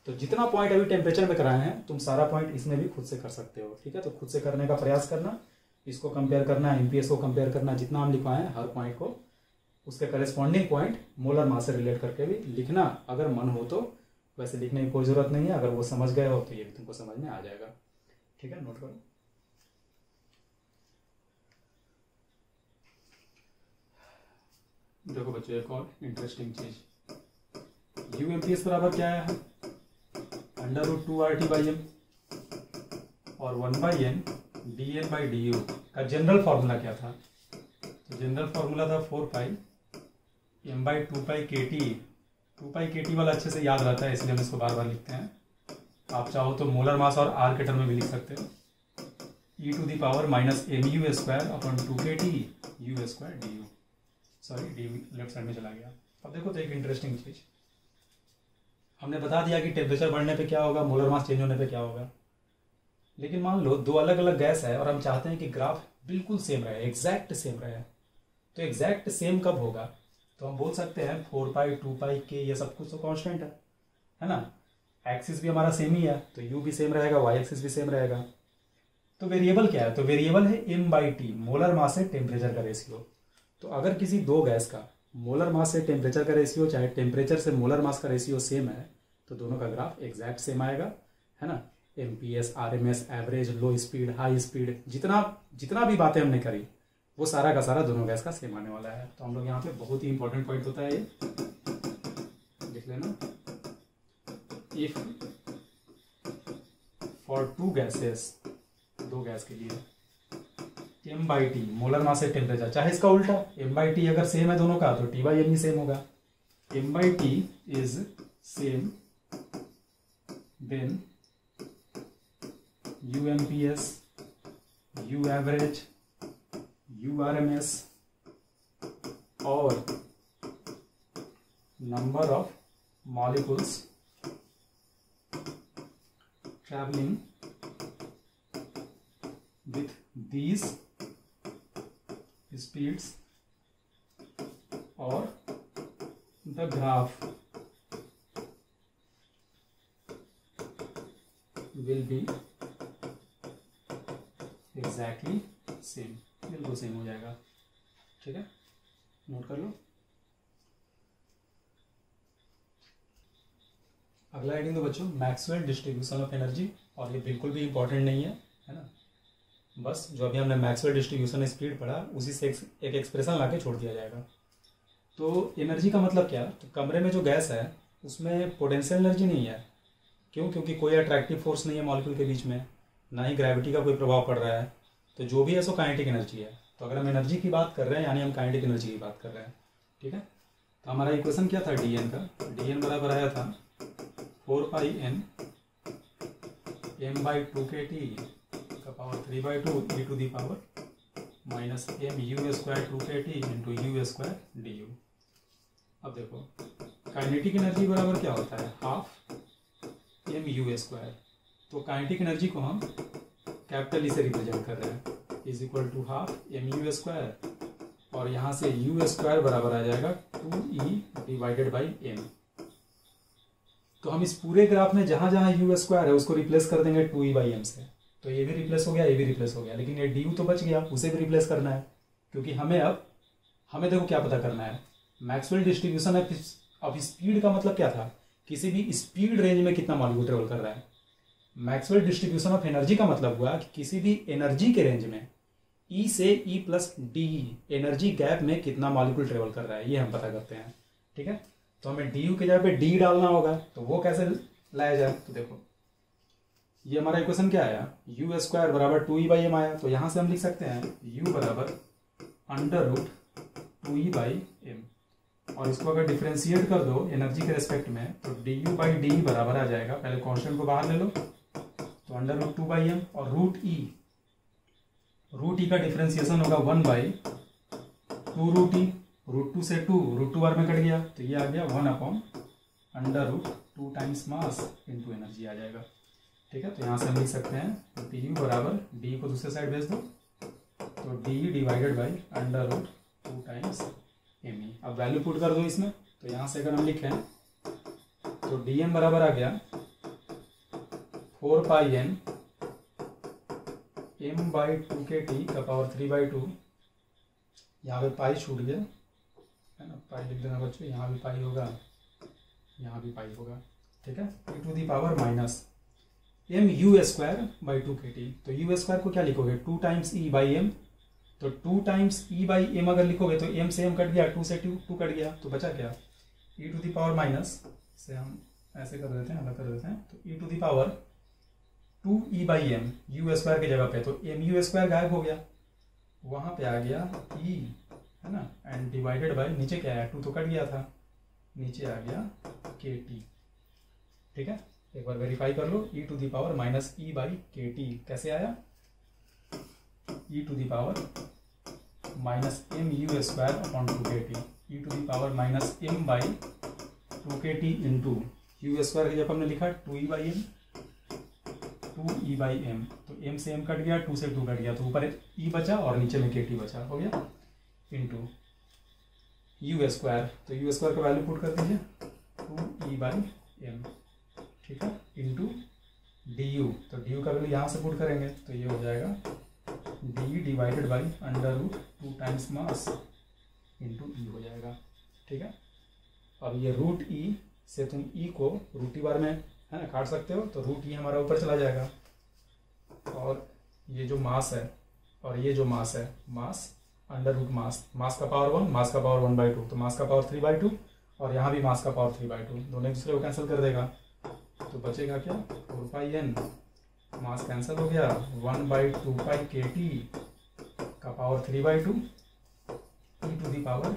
तो जितना पॉइंट अभी टेम्परेचर में कराए हैं तुम सारा पॉइंट इसमें भी खुद से कर सकते हो। ठीक है, तो खुद से करने का प्रयास करना, इसको कंपेयर करना, MPS को कंपेयर करना, जितना हम लिखवाएं हर पॉइंट को उसके करेस्पॉन्डिंग पॉइंट मोलर मास से रिलेट करके भी लिखना अगर मन हो तो। वैसे लिखने की कोई ज़रूरत नहीं है, अगर वो समझ गए हो तो ये भी तुमको समझ में आ जाएगा। ठीक है, नोट करो। देखो बच्चों एक और इंटरेस्टिंग चीज, UMPS बराबर क्या है, √2RT/m और 1/n dN/du का जनरल फॉर्मूला क्या था? तो जनरल फॉर्मूला था 4πm/2πkT। 2πkT वाला अच्छे से याद रहता है इसलिए हम इसको बार बार लिखते हैं। आप चाहो तो मोलर मास और R के टर्म में भी लिख सकते हो, e⁻ -mu²/2kT u²du। Sorry D left side में चला गया। अब देखो तो एक इंटरेस्टिंग चीज हमने बता दिया कि टेम्परेचर बढ़ने पे क्या होगा, मोलर मास चेंज होने पे क्या होगा। लेकिन मान लो दो अलग अलग गैस है और हम चाहते हैं कि ग्राफ बिल्कुल सेम रहे, एग्जैक्ट सेम रहे। तो एग्जैक्ट सेम कब होगा? तो हम बोल सकते हैं 4π 2π k ये सब कुछ तो कांस्टेंट है ना। एक्सिस भी हमारा सेम ही है तो u भी सेम रहेगा, y एक्सिस भी सेम रहेगा। तो वेरिएबल क्या है? तो वेरिएबल है m/t, मोलर मास से टेम्परेचर का रेशियो। तो अगर किसी दो गैस का मोलर मास से टेम्परेचर का रेशियो चाहे टेम्परेचर से मोलर मास का रेशियो सेम है तो दोनों का ग्राफ एग्जैक्ट सेम आएगा, है ना। MPS, RMS, एवरेज, लो स्पीड, हाई स्पीड, जितना भी बातें हमने करी वो सारा का सारा दोनों गैस का सेम आने वाला है। तो हम लोग यहाँ पे बहुत ही इंपॉर्टेंट पॉइंट होता है ये लिख लेना, इफ फॉर टू गैसेस, दो गैस के लिए m/t मोलर मास से टेम्परेचर, चाहे इसका उल्टा m/t अगर सेम है दोनों का तो T/m भी सेम होगा। m/t is same then UMPS, U average, URMS और number of molecules traveling with these speeds or the graph will be exactly same, बिल्कुल सेम हो जाएगा। ठीक है, नोट कर लो। अगला हेडिंग तो बच्चों मैक्सवेल डिस्ट्रीब्यूशन ऑफ एनर्जी, और ये बिल्कुल भी इंपॉर्टेंट नहीं है ना। बस जो अभी हमने मैक्सवेल डिस्ट्रीब्यूशन स्पीड पढ़ा उसी से एक एक्सप्रेशन ला के छोड़ दिया जाएगा। तो एनर्जी का मतलब क्या? तो कमरे में जो गैस है उसमें पोटेंशियल एनर्जी नहीं है। क्यों? क्योंकि कोई अट्रैक्टिव फोर्स नहीं है मॉलिक्यूल के बीच में, ना ही ग्रेविटी का कोई प्रभाव पड़ रहा है। तो जो भी है सो काइनेटिक एनर्जी है। तो अगर हम एनर्जी की बात कर रहे हैं यानी हम काइनेटिक एनर्जी की बात कर रहे हैं। ठीक है, तो हमारा इक्वेशन क्या था dN का? dN बराबर आया था 4πn m/2kT का power 3/2 e⁻ -mu²2kT into u²du। अब देखो काइनेटिक एनर्जी बराबर क्या होता है? Half mu²। तो काइनेटिक एनर्जी को हम कैपिटल ई से रिप्रेजेंट कर रहे हैं, is equal to half mu², और यहाँ से u² बराबर आ जाएगा 2e/m। तो हम इस पूरे ग्राफ में जहां जहां u² है उसको रिप्लेस कर देंगे 2e/m से। तो ये भी रिप्लेस हो गया, ये भी रिप्लेस हो गया, लेकिन ये du तो बच गया, उसे भी रिप्लेस करना है। क्योंकि हमें देखो क्या पता करना है, मैक्सवेल डिस्ट्रीब्यूशन ऑफ स्पीड का मतलब क्या था? किसी भी स्पीड रेंज में कितना मॉलिक्यूल ट्रेवल कर रहा है। मैक्सवेल डिस्ट्रीब्यूशन ऑफ एनर्जी का मतलब हुआ कि किसी भी एनर्जी के रेंज में E से E+d एनर्जी गैप में कितना मॉलिक्यूल ट्रेवल कर रहा है, ये हम पता करते हैं। ठीक है, तो हमें du के जगह पे d डालना होगा। तो वो कैसे लाया जाए? तो देखो ये हमारा इक्वेशन क्या आया, u² बराबर 2e/m आया। तो यहां से हम लिख सकते हैं u बराबर √2e/m, और इसको अगर डिफ्रेंशिएट कर दो एनर्जी के रेस्पेक्ट में तो du/d बराबर आ जाएगा। पहले कांस्टेंट को बाहर ले लो तो √2/m, और √e का डिफ्रेंसिएशन होगा 1/2√e, √2 से 2 √2 बार में कट गया तो ये आ गया 1/√2 under root 2 times mass into energy आ जाएगा। ठीक है, तो यहाँ से हम लिख सकते हैं डी यू बराबर, डी को दूसरे साइड भेज दो तो D divided by under root 2 times M E. अब वैल्यू पुट कर दो इसमें, तो यहाँ से अगर हम लिखें तो डी एम बराबर आ गया 4 पाई N M by 2 K T का पावर 3/2। यहाँ पे पाई छूट गया है ना, पाई लिख देना बच्चों, यहाँ भी पाई होगा, यहाँ भी पाई होगा। ठीक है, e to the power minus M U square by 2 K T. तो यू स्क्वायर को क्या लिखोगे 2 टाइम्स ई बाई एम, तो 2 टाइम्स ई बाई एम अगर लिखोगे तो एम से एम कट गया, 2 से 2 कट गया, तो बचा क्या e to the power minus से हम ऐसे कर देते हैं, अलग कर देते हैं, तो e to the power 2 E by M U square की जगह पे, तो एम यू स्क्वायर गायब हो गया, वहां पे आ गया e है ना, एंड डिवाइडेड बाई नीचे क्या आया 2 तो कट गया था, नीचे आ गया के टी। ठीक है, एक बार वेरीफाई कर लो, e to the power minus E by K T कैसे आया, e to the power minus M U square upon 2 K T, e to the power minus M by 2 K T into U square जब हमने लिखा 2 E by M, 2 E by M, तो M से M cut गया, 2 से 2 cut गया, तो ऊपर ई बचा और नीचे में के टी बचा, हो गया, इंटू यू स्क्वायर, तो यू स्क्वायर का वैल्यू पुट कर दीजिए 2 ई बाई एम। ठीक है, इंटू डी यू, तो डी यू का वैल्यू यहाँ से पुट करेंगे तो ये हो जाएगा D divided by under root 2 times mass into E हो जाएगा। ठीक है, अब ये रूट ई से तुम ई को रूट ई बार में है ना काट सकते हो, तो रूट ई हमारा ऊपर चला जाएगा, और ये जो मास है और ये जो मास है, मास अंडर रूट मास, मास का पावर 1, मास का पावर 1/2, तो मास का पावर 3/2 और यहाँ भी मास का पावर 3/2, दोनों एक दूसरे को कैंसिल कर देगा, तो बचेगा क्या 4 पाई एन, मास कैंसिल हो गया, 1/2 पाई के टी का power 3/2 E to the power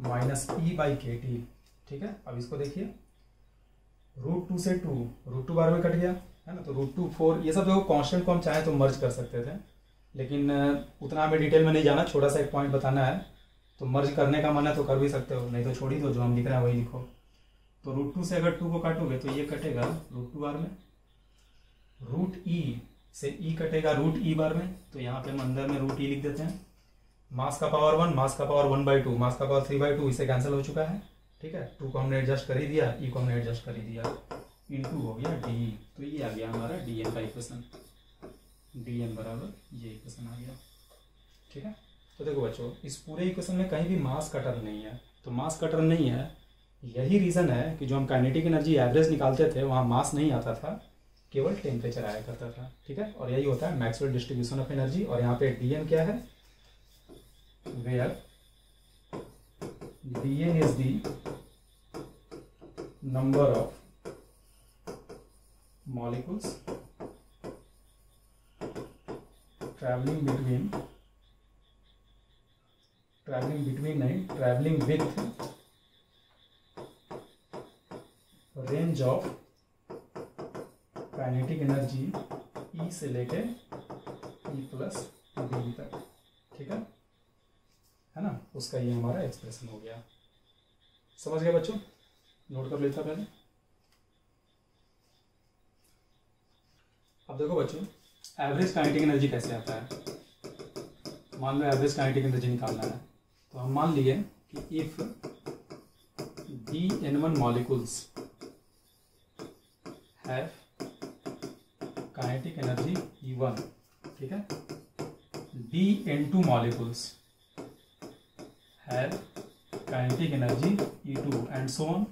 minus E by K T. ठीक है, अब इसको देखिए रूट 2 से 2, रूट 2 बार में कट गया है ना, तो रूट 2 4, ये सब देखो कांस्टेंट को हम चाहें तो मर्ज कर सकते थे, लेकिन उतना हमें डिटेल में नहीं जाना, छोटा सा एक पॉइंट बताना है, तो मर्ज करने का मन है तो कर भी सकते हो, नहीं तो छोड़ ही दो, जो हम लिख रहे हैं वही लिखो। तो रूट 2 से अगर 2 को काटोगे तो ये कटेगा रूट 2 बार में, रूट ई से ई कटेगा रूट ई बार में, तो यहाँ पे हम अंदर में रूट ई लिख देते हैं, मास का पावर 1, मास का पावर 1/2, मास का पावर 3/2, इसे कैंसिल हो चुका है। ठीक है, 2 को हमने एडजस्ट कर ही दिया, ई को हमने एडजस्ट कर ही दिया, इंटू हो गया डी, तो ये आ गया हमारा डी एन का इक्वेशन, डी एन बराबर ये इक्वेशन आ गया। ठीक है, तो देखो बच्चों इस पूरे इक्वेशन में कहीं भी मास का टर्म नहीं है, तो मास का टर्म नहीं है, यही रीज़न है कि जो हम काइनेटिक एनर्जी एवरेज निकालते थे वहाँ मास नहीं आता था, केवल टेम्परेचर आया करता था। ठीक है, और यही होता है मैक्सवेल डिस्ट्रीब्यूशन ऑफ एनर्जी, और यहाँ पे डीएन क्या है, where dN is the number of molecules travelling with range of kinetic energy E से लेके ई प्लस डी तक। ठीक है ना, उसका ये हमारा एक्सप्रेशन हो गया। समझ गए बच्चों, नोट कर लेता पहले। अब देखो बच्चों एवरेज काइनेटिक एनर्जी कैसे आता है, मान लो एवरेज काइनेटिक एनर्जी निकालना है, तो हम मान लिए कि if dN1 molecules have kinetic energy E1, ठीक है, dN2 molecules have kinetic energy E2 and so on।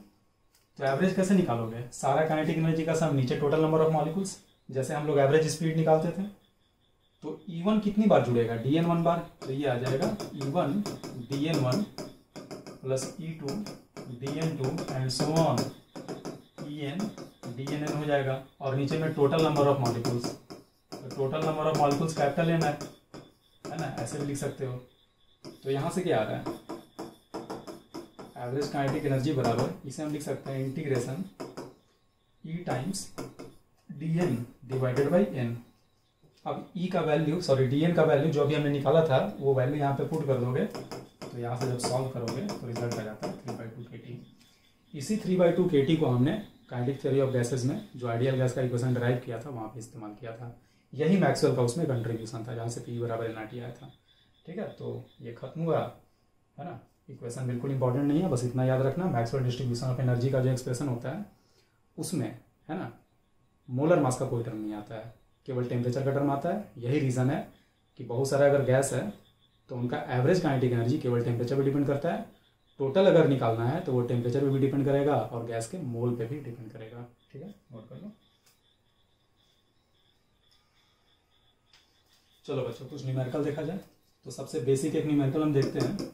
तो एवरेज कैसे निकालोगे, सारा काइनेटिक एनर्जी का सम नीचे टोटल नंबर ऑफ मॉलिक्यूल्स, जैसे हम लोग एवरेज स्पीड निकालते थे, तो E1 कितनी बार जुड़ेगा, dN1 बार, तो ये आ जाएगा E1 dN1 plus E2 dN2 and so on En dNn हो जाएगा, और नीचे में टोटल नंबर ऑफ मॉलिक्यूल्स, तो total number of molecules capital N है ना, ऐसे भी लिख सकते हो। तो यहाँ से क्या आ रहा है, एवरेज काइनेटिक एनर्जी बराबर, इसे हम लिख सकते हैं integration E times dN divided by N। अब E का वैल्यू, सॉरी dN का वैल्यू जो अभी हमने निकाला था वो वैल्यू यहाँ पे पुट कर दोगे, तो यहाँ से जब सॉल्व करोगे तो रिजल्ट आ जाता है 3/2 kT। इसी 3/2 kT को हमने काइनेटिक थ्योरी ऑफ गैसेज में जो आइडियल गैस का इक्वेशन डिराइव किया था वहाँ पे इस्तेमाल किया था। यही मैक्सवेल का उसमें कंट्रीब्यूशन था जहाँ से P बराबर nRT आया था। ठीक है, तो ये खत्म हुआ, है ना। इक्वेशन बिल्कुल इंपॉर्टेंट नहीं है, बस इतना याद रखना, मैक्सवेल डिस्ट्रीब्यूशन ऑफ एनर्जी का जो एक्सप्रेशन होता है उसमें, है ना, मोलर मास का कोई टर्म नहीं आता है, केवल टेम्परेचर का टर्म आता है। यही रीज़न है कि बहुत सारा अगर गैस है तो उनका एवरेज काइनेटिक एनर्जी केवल टेम्परेचर पर डिपेंड करता है। टोटल अगर निकालना है तो वो टेम्परेचर पे भी डिपेंड करेगा और गैस के मोल पे भी डिपेंड करेगा। ठीक है, नोट कर लो। चलो बच्चों, कुछ न्यूमेरिकल देखा जाए। तो सबसे बेसिक एक न्यूमेरिकल हम देखते हैं। कह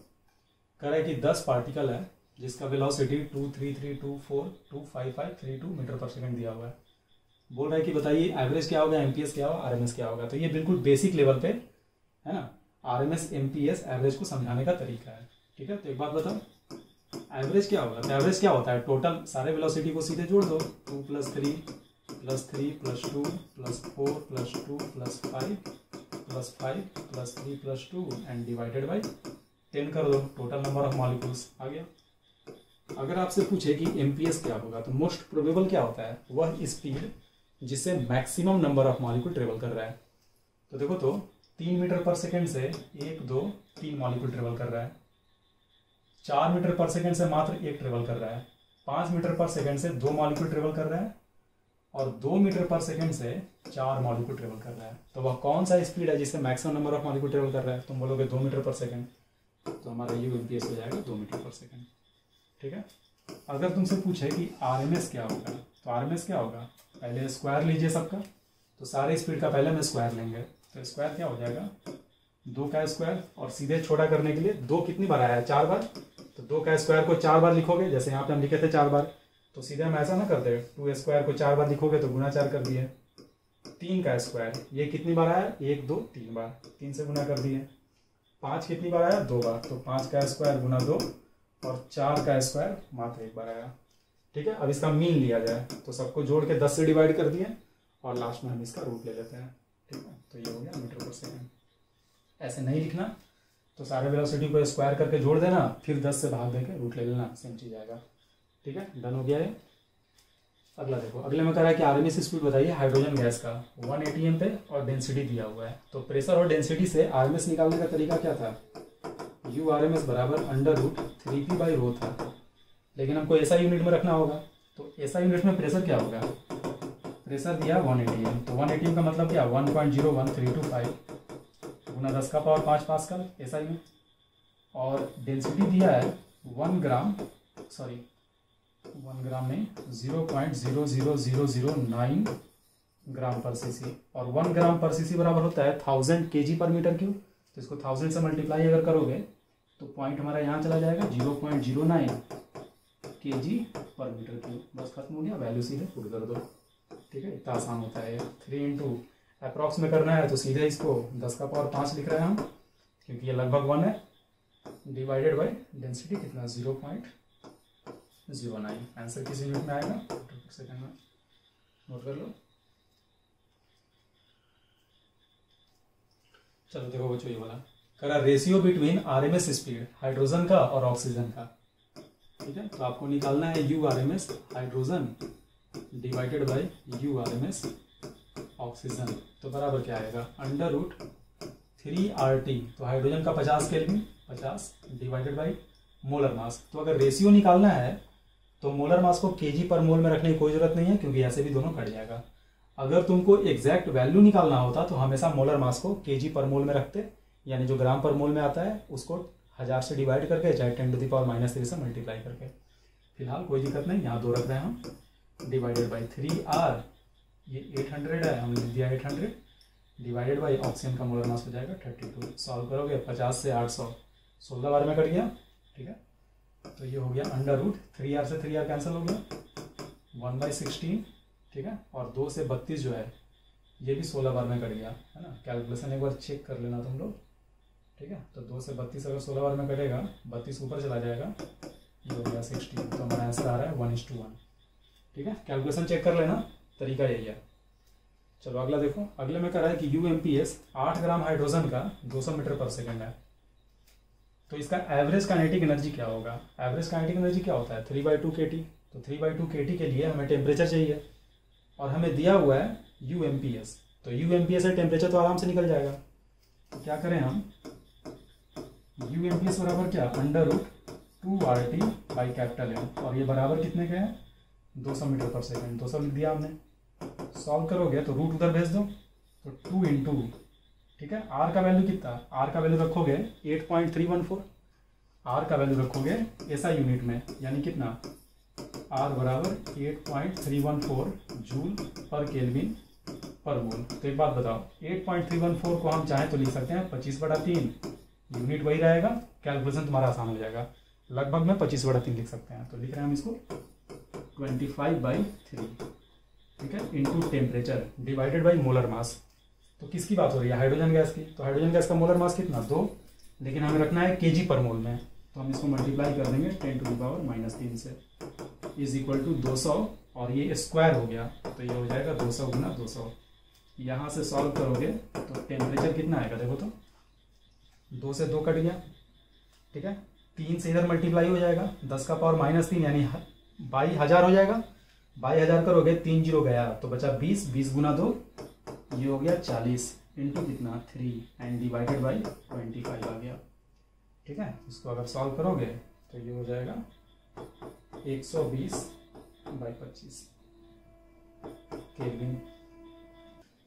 रहा है कि 10 पार्टिकल है जिसका वेलोसिटी 23324255532 मीटर पर सेकंड दिया हुआ है। बोल रहा है कि बताइए एवरेज क्या होगा, एमपीएस क्या होगा, आरएमएस क्या होगा। तो ये बिल्कुल बेसिक लेवल पे, है ना, आरएमएस एमपीएस एवरेज को समझाने का तरीका है। ठीक है, तो एक बात बताओ, एवरेज क्या होगा। तो एवरेज क्या होता है, टोटल सारे वेलोसिटी को सीधे जोड़ दो, 2 + 3 + 3 + 2 + 4 + 2 + 5 + 5 + 3 + 2 एंड डिवाइडेड बाई 10 कर दो, टोटल नंबर ऑफ मॉलिक्यूल्स आ गया। अगर आपसे पूछे कि एमपीएस क्या होगा तो मोस्ट प्रोबेबल क्या होता है, वह स्पीड जिससे maximum number of molecule travel कर रहा है। तो देखो, तो 3 मीटर पर सेकेंड से 1 2 3 मॉलिक्यूल ट्रेवल कर रहा है, 4 मीटर पर सेकेंड से मात्र 1 ट्रेवल कर रहा है, 5 मीटर पर सेकेंड से 2 मॉलिक्यूल ट्रेवल कर रहा है और 2 मीटर पर सेकेंड से 4 मॉलिक्यूल ट्रेवल कर रहा है। तो वह कौन सा स्पीड है जिससे maximum number of molecule travel कर रहा है। तुम बोलोगे 2 मीटर पर सेकेंड, तो हमारा यू एमपीएस हो जाएगा 2 मीटर पर सेकेंड। ठीक है, अगर तुमसे पूछे कि आरएमएस क्या होगा, तो आरएमएस क्या होगा, पहले स्क्वायर लीजिए सबका। तो सारे स्पीड का पहले हम स्क्वायर लेंगे, तो स्क्वायर क्या हो जाएगा, 2 का स्क्वायर, और सीधे छोटा करने के लिए 2 कितनी बार आया है, 4 बार। तो 2 का स्क्वायर को 4 बार लिखोगे, जैसे यहाँ पे हम लिखे थे 4 बार, तो सीधे हम ऐसा ना करते, 2 स्क्वायर को 4 बार लिखोगे तो गुना 4 कर दिए। 3 का स्क्वायर, ये कितनी बार आया, 1 2 3 बार, 3 से गुना कर दिए। 5 कितनी बार आया, 2 बार, तो 5 का स्क्वायर गुना 2, और 4 का स्क्वायर मात्र 1 बार आया। ठीक है, अब इसका मीन लिया जाए तो सबको जोड़ के 10 से डिवाइड कर दिए और लास्ट में हम इसका रूट ले लेते हैं। ठीक है, तो ये हो गया मीटर पर सेकेंड। ऐसे नहीं लिखना, तो सारे वेलोसिटी को स्क्वायर करके जोड़ देना, फिर 10 से भाग देके रूट ले लेना, सेम चीज आएगा। ठीक है, डन हो गया है। अगला देखो, अगले में कह रहा है कि आरएमएस स्पीड बताइए हाइड्रोजन गैस का 1 atm पे और डेंसिटी दिया हुआ है। तो प्रेशर और डेंसिटी से आरएमएस निकालने का तरीका क्या था, यू आरएमएस बराबर √3p/ρ था, लेकिन हमको ऐसा यूनिट में रखना होगा। तो ऐसा यूनिट में प्रेशर क्या होगा, प्रेशर दिया 1 atm, तो 1 atm का मतलब क्या, 1.01325 गुना 10 का पावर 5 पास्कल ऐसा ही में, और डेंसिटी दिया है 1 ग्राम नहीं 0.00009 ग्राम पर सीसी, और 1 ग्राम पर सीसी बराबर होता है 1000 kg पर मीटर क्यूब। तो इसको 1000 से मल्टीप्लाई अगर करोगे तो पॉइंट हमारा यहाँ चला जाएगा 0.09 kg पर मीटर क्यूब। बस खत्म हो गया, वैल्यू सीधे पुट कर दो। ठीक है, इतना आसान होता है। 3 इंटू अप्रॉक्स में करना है तो सीधे इसको 10 का पावर 5 लिख रहे हैं हम, क्योंकि ये लगभग 1 है, डिवाइडेड बाई डेंसिटी कितना 0.09। आंसर किस यूनिट में आएगा, मीटर पर सेकंड में। नोट कर लो। चलो देखो बच्चों, ये वाला करा ratio between RMS speed hydrogen का और ऑक्सीजन का। ठीक है, तो आपको निकालना है you RMS hydrogen divided by you RMS oxygen. तो बराबर क्या आएगा, √3RT। तो हाइड्रोजन का 50 kelvin 50 divided by molar mass. तो अगर रेशियो निकालना है तो मोलर मास को केजी पर मोल में रखने की कोई जरूरत नहीं है, क्योंकि ऐसे भी दोनों कट जाएगा। अगर तुमको एग्जैक्ट वैल्यू निकालना होता तो हमेशा मोलर मास को केजी पर मोल में रखते, यानी जो ग्राम पर मोल में आता है उसको 1000 से डिवाइड करके, चाहे 10⁻³ से मल्टीप्लाई करके। फिलहाल कोई दिक्कत नहीं, यहाँ 2 रख रहे हैं हम, डिवाइडेड बाई 3R, ये 800 है, हम लिख दिया 800, डिवाइडेड बाई ऑक्सीजन का मोलर मास हो जाएगा 32। सॉल्व करोगे 50 से 800 16 बार में कट गया। ठीक है, तो ये हो गया √3R से 3R कैंसिल हो गया, 1/16। ठीक है, और 2 से 32 जो है ये भी 16 बार में कट गया, है ना। कैलकुलेशन एक बार चेक कर लेना तुम लोग। ठीक है, तो 2 से 32 अगर 16 बार में कटेगा, 32 ऊपर चला जाएगा, ये हो गया 16। तो हमारा आंसर आ रहा है 1:1। ठीक है, कैलकुलेशन चेक कर लेना, तरीका यही है। चलो अगला देखो, अगले में कह रहा है कि यूएमपीएस 8 ग्राम हाइड्रोजन का 200 मीटर पर सेकेंड है। तो इसका एवरेज काइनेटिक एनर्जी क्या होगा? एवरेज काइनेटिक एनर्जी क्या होता है? 3/2 kT। तो 3/2 kT के लिए हमें टेम्परेचर चाहिए और हमें दिया हुआ है UMPS। तो UMPS से टेम्परेचर तो आराम से निकल जाएगा। तो क्या करें हम, UMPS बराबर क्या, √2RT/M, और ये बराबर कितने के हैं? 200 मीटर पर सेकेंड। 200 लिख दिया हमने। सॉल्व करोगे तो रूट उधर भेज दो, तो 2 इंटू, ठीक है, आर का वैल्यू कितना? आर का वैल्यू रखोगे 8.314। आर का वैल्यू रखोगे ऐसा यूनिट में, यानी कितना? आर बराबर 8.314 जूल पर केल्विन पर मोल। तो एक बात बताओ, 8.314 को हम चाहें तो लिख सकते हैं 25/3, यूनिट वही रहेगा, कैलकुलेशन तुम्हारा आसान हो जाएगा। लगभग में 25/3 लिख सकते हैं। तो लिख रहे हैं हम इसको 25/3, ठीक है, into temperature divided by molar mass. तो किसकी बात हो रही है? हाइड्रोजन गैस की। तो हाइड्रोजन गैस का मोलर मास कितना? 2, लेकिन हमें रखना है kg पर मोल में। तो हम इसको मल्टीप्लाई कर देंगे 10⁻³ से, इज इक्वल टू 200, और ये स्क्वायर हो गया तो ये हो जाएगा 200 गुना 200। यहाँ से सॉल्व करोगे तो टेम्परेचर कितना आएगा? देखो तो 2 से 2 कट गया, ठीक है, 3 से इधर मल्टीप्लाई हो जाएगा, 10⁻³ यानी 22,000 हो जाएगा। 22,000 करोगे, 3 0 गया तो बचा 20, 20 गुना 2, ये हो गया 40, इंटू कितना? 3 एंड डिवाइडेड बाई 25 आ गया, ठीक है। इसको अगर सॉल्व करोगे तो ये हो जाएगा 120/25 केल्विन।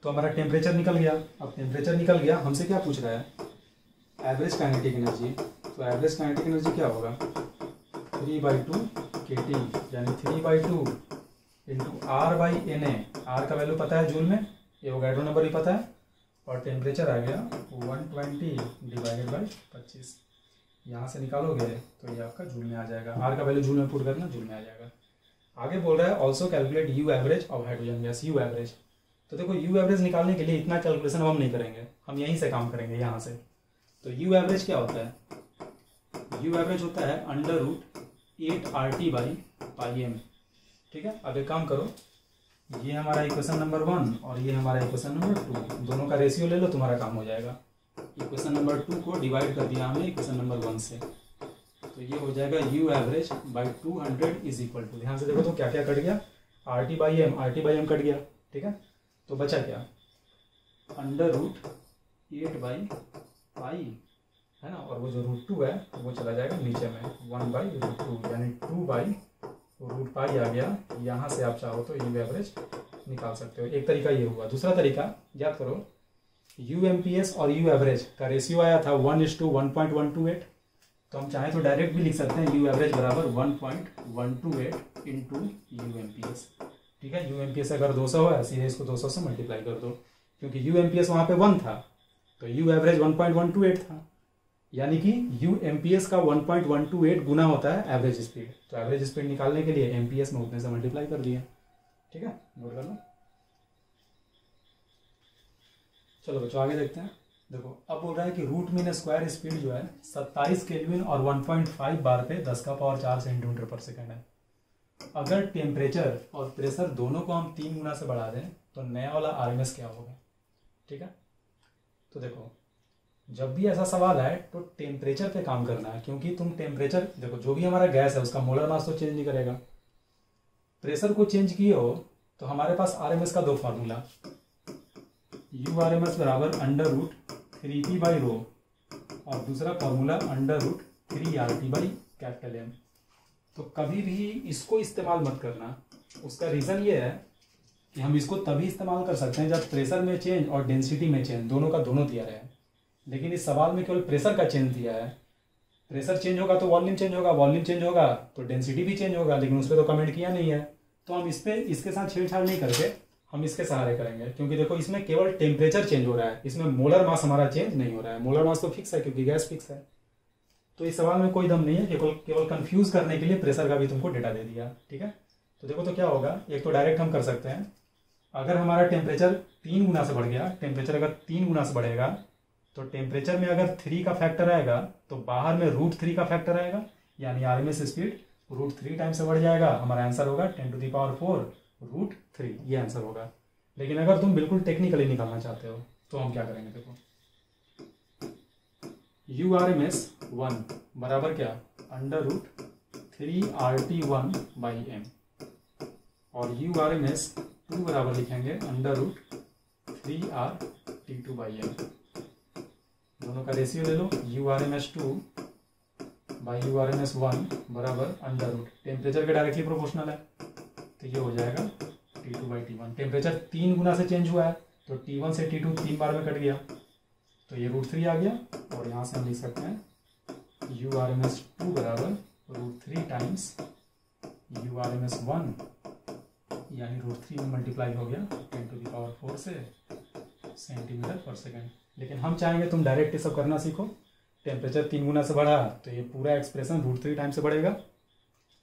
तो हमारा टेम्परेचर निकल गया। अब टेम्परेचर निकल गया, हमसे क्या पूछ रहा है? Average kinetic energy. तो एवरेज काइनेटिक एनर्जी क्या होगा? 3/2 kT, यानी 3/2 इंटू R/Na। आर का वैल्यू पता है जूल में, एवोगैड्रो नंबर भी पता है, और टेम्परेचर आ गया 120 डिवाइडेड बाई 25। यहाँ से निकालोगे तो ये आपका जूल में आ जाएगा। आर का वैल्यू जूल में पुट करना, जूल में आ जाएगा। आगे बोल रहा है also calculate you average of hydrogen gas. You average, तो देखो यू एवरेज निकालने के लिए इतना कैलकुलेशन हम नहीं करेंगे, हम यहीं से काम करेंगे, यहाँ से। तो यू एवरेज क्या होता है? यू एवरेज होता है √8RT/m, ठीक है। अब एक काम करो, ये हमारा इक्वेशन नंबर 1 और ये हमारा इक्वेशन नंबर 2, दोनों का रेशियो ले लो, तुम्हारा काम हो जाएगा। इक्वेशन नंबर 2 को डिवाइड कर दिया हमने इक्वेशन नंबर 1 से, तो ये हो जाएगा U average by 200 is equal to, ध्यान से देखो तो क्या क्या कट गया? RT/m कट गया, ठीक है। तो बचा क्या? √8/π, है ना, और वो जो √2 है वो चला जाएगा नीचे में, 1/√2, यानी 2/√π आ गया। यहाँ से आप चाहो तो U एवरेज निकाल सकते हो। एक तरीका ये हुआ। दूसरा तरीका याद करो, UMPS और U एवरेज का रेशियो आया था 1:1.128। तो हम चाहें तो डायरेक्ट भी लिख सकते हैं U एवरेज बराबर 1.128 इंटू UMPS, ठीक है। UMPS अगर 200 है, सीधे इसको 200 से मल्टीप्लाई कर दो, क्योंकि UMPS वहाँ पे 1 था तो U एवरेज 1.128 था, यानी कि UMPS का 1.128 गुना होता है एवरेज स्पीड। तो एवरेज स्पीड निकालने के लिए MPS में उतने से मल्टीप्लाई कर दिया, ठीक है, नोट कर लो। चलो बच्चों आगे देखते हैं। देखो अब बोल रहा है कि रूट मीन स्क्वायर स्पीड जो है 27 केल्विन और 1.5 बार पे 10⁴ सेंटीमीटर पर सेकेंड है। अगर टेम्परेचर और प्रेशर दोनों को हम 3 गुना से बढ़ा दें तो नया वाला RMS क्या होगा, ठीक है। तो देखो जब भी ऐसा सवाल है तो टेम्परेचर पे काम करना है, क्योंकि तुम टेम्परेचर देखो, जो भी हमारा गैस है उसका मोलर मास तो चेंज नहीं करेगा। प्रेशर को चेंज किए हो तो हमारे पास RMS का 2 फार्मूला, URMS बराबर √3p/ρ और दूसरा फॉर्मूला √3RT/M। तो कभी भी इसको इस्तेमाल मत करना। उसका रीज़न ये है कि हम इसको तभी इस्तेमाल कर सकते हैं जब प्रेशर में चेंज और डेंसिटी में चेंज दोनों का दोनों दिया रहे। लेकिन इस सवाल में केवल प्रेशर का चेंज दिया है। प्रेशर चेंज होगा तो वॉल्यूम चेंज होगा, वॉल्यूम चेंज होगा तो डेंसिटी भी चेंज होगा, लेकिन उस पर तो कमेंट किया नहीं है। तो हम इस पर इसके साथ छेड़छाड़ नहीं करके हम इसके सहारे करेंगे, क्योंकि देखो इसमें केवल टेम्परेचर चेंज हो रहा है, इसमें मोलर मास हमारा चेंज नहीं हो रहा है। मोलर मास तो फिक्स है क्योंकि गैस फिक्स है। तो इस सवाल में कोई दम नहीं है, केवल कंफ्यूज करने के लिए प्रेशर का भी तुमको डेटा दे दिया, ठीक है। तो देखो तो क्या होगा, एक तो डायरेक्ट हम कर सकते हैं, अगर हमारा टेम्परेचर 3 गुना से बढ़ गया, टेम्परेचर अगर 3 गुना से बढ़ेगा तो टेम्परेचर में अगर 3 का फैक्टर आएगा तो बाहर में √3 का फैक्टर आएगा, यानी RMS स्पीड √3 टाइम से बढ़ जाएगा। हमारा आंसर होगा 10⁴ ये आंसर होगा। लेकिन अगर तुम बिल्कुल टेक्निकली निकालना चाहते हो तो हम क्या करेंगे, देखो यू आर एम एस 1 बराबर क्या, √3RT1/m, और यू आर एम एस 2 बराबर लिखेंगे √3RT2/m। दोनों का रेशियो ले लो, U R M S 2 by U R M S 1 बराबर √ टेम्परेचर के डायरेक्टली प्रोपोर्शनल है, तो ये हो जाएगा T2/T1। टेम्परेचर 3 गुना से चेंज हुआ है, तो T1 से T2 3 बार में कट गया, तो ये √3 आ गया। और यहाँ से हम लिख सकते हैं यू आर एम एस 2 बराबर √3 times U R M S 1, यानी √3 में मल्टीप्लाई हो गया 10⁴ से सेंटीमीटर/सेकेंड। लेकिन हम चाहेंगे तुम डायरेक्ट ये सब करना सीखो। टेम्परेचर 3 गुना से बढ़ा तो ये पूरा एक्सप्रेशन √3 टाइम से बढ़ेगा,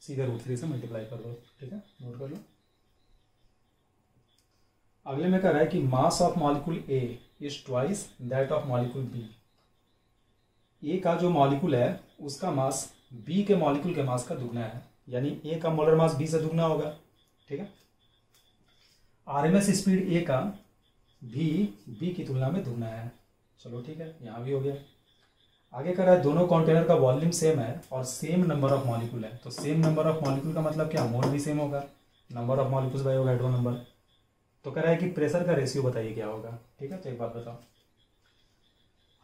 सीधे √3 से मल्टीप्लाई कर दो, ठीक है, नोट कर लो। अगले में कह रहा है कि mass of molecule A is twice that of molecule B. A का जो मॉलिक्यूल है उसका मास बी के मॉलिक्यूल के मास का दुगना है, यानी ए का मोलर मास बी से दुगना होगा, ठीक है। आरएमएस स्पीड ए का भी बी की तुलना में दुगना है, चलो ठीक है, यहाँ भी हो गया। आगे कह रहा है दोनों कंटेनर का वॉल्यूम सेम है और सेम नंबर ऑफ मॉलिक्यूल है, तो सेम नंबर ऑफ मॉलिक्यूल का मतलब क्या, मोल भी सेम होगा, नंबर ऑफ मॉलिक्यूल्स बाय होगा एटॉम नंबर। तो कह रहा है कि प्रेशर का रेशियो बताइए क्या होगा, ठीक है। तो एक बात बताओ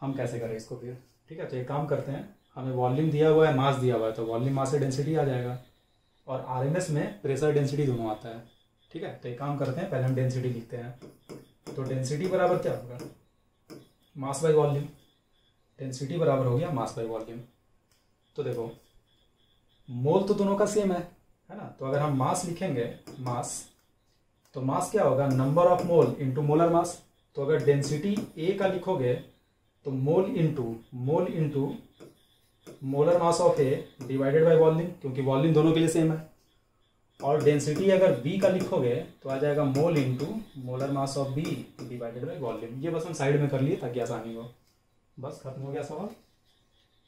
हम कैसे करें इसको फिर, ठीक है। तो एक काम करते हैं, हमें वॉल्यूम दिया हुआ है, मास दिया हुआ है, तो वॉल्यूम मास से डेंसिटी आ जाएगा, और आरएमएस में प्रेशर डेंसिटी दोनों आता है, ठीक है। तो एक काम करते हैं, पहले हम डेंसिटी लिखते हैं। तो डेंसिटी बराबर क्या होगा, मास बाय वॉल्यूम। डेंसिटी बराबर हो गया मास बाय वॉल्यूम। तो देखो मोल तो दोनों का सेम है ना, तो अगर हम मास लिखेंगे, मास, तो मास क्या होगा, number of mole into molar मास। तो अगर डेंसिटी ए का लिखोगे तो मोल into molar mass of A divided by volume, क्योंकि वॉल्यूम दोनों के लिए सेम है। और डेंसिटी अगर बी का लिखोगे तो आ जाएगा mole into molar mass of B divided by volume. ये बस हम साइड में कर लिए ताकि आसानी हो, बस खत्म हो गया सवाल।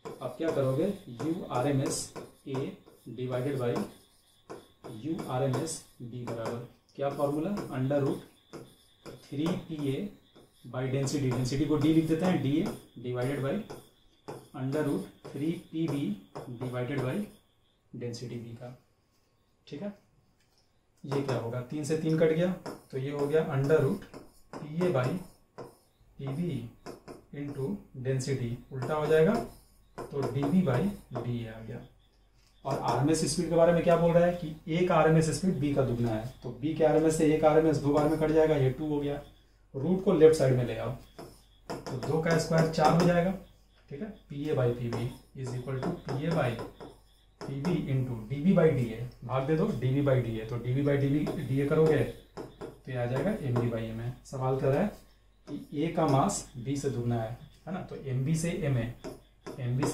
अब क्या करोगे, U R M S A divided by U R M S B बराबर क्या formula, √3PA by density, density को डी लिख देते हैं, D A divided by √3PB divided by density B का, ठीक है। ये क्या होगा, 3 से 3 कट गया, तो ये हो गया √PA by PB into density, उल्टा हो जाएगा तो DB बाई DA आ गया। और आरएमएस स्पीड के बारे में क्या बोल रहा है कि ए का आरएमएस स्पीड बी का दुगना है, तो बी के आरएमएस से ए का आरएमएस 2 बार में कट जाएगा, ये 2 हो गया। रूट को लेफ्ट साइड में ले आओ, तो 2 का स्क्वायर 4 हो जाएगा, ठीक है। PA by PB is equal to PA by PB into DB by DA, भाग दे दो DB बाई DA, तो DB बाई DA करोगे तो ये आ जाएगा MB बाई MA। सवाल कर रहा है कि ए का मास बी से दुगना है ना, तो MB से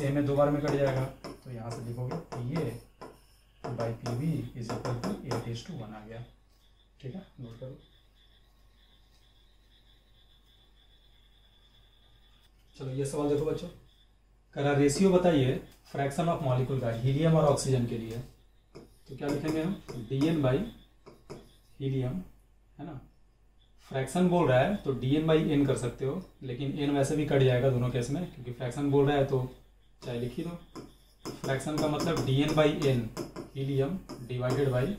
MA 2 बार में कट जाएगा, तो यहाँ से लिखोगे PA by PB is equal to 8:1 आ गया, ठीक है, नोट करो। चलो ये सवाल देखो बच्चों, करा रेशियो बताइए फ्रैक्शन ऑफ मॉलिक्यूल का हीलियम और ऑक्सीजन के लिए। तो क्या लिखेंगे हम, DN बाई हीलियम, है ना। फ्रैक्शन बोल रहा है तो DN बाई N कर सकते हो, लेकिन N वैसे भी कट जाएगा दोनों केस में, क्योंकि फ्रैक्शन बोल रहा है तो चाहे लिख ही दो। फ्रैक्शन का मतलब DN by N helium divided by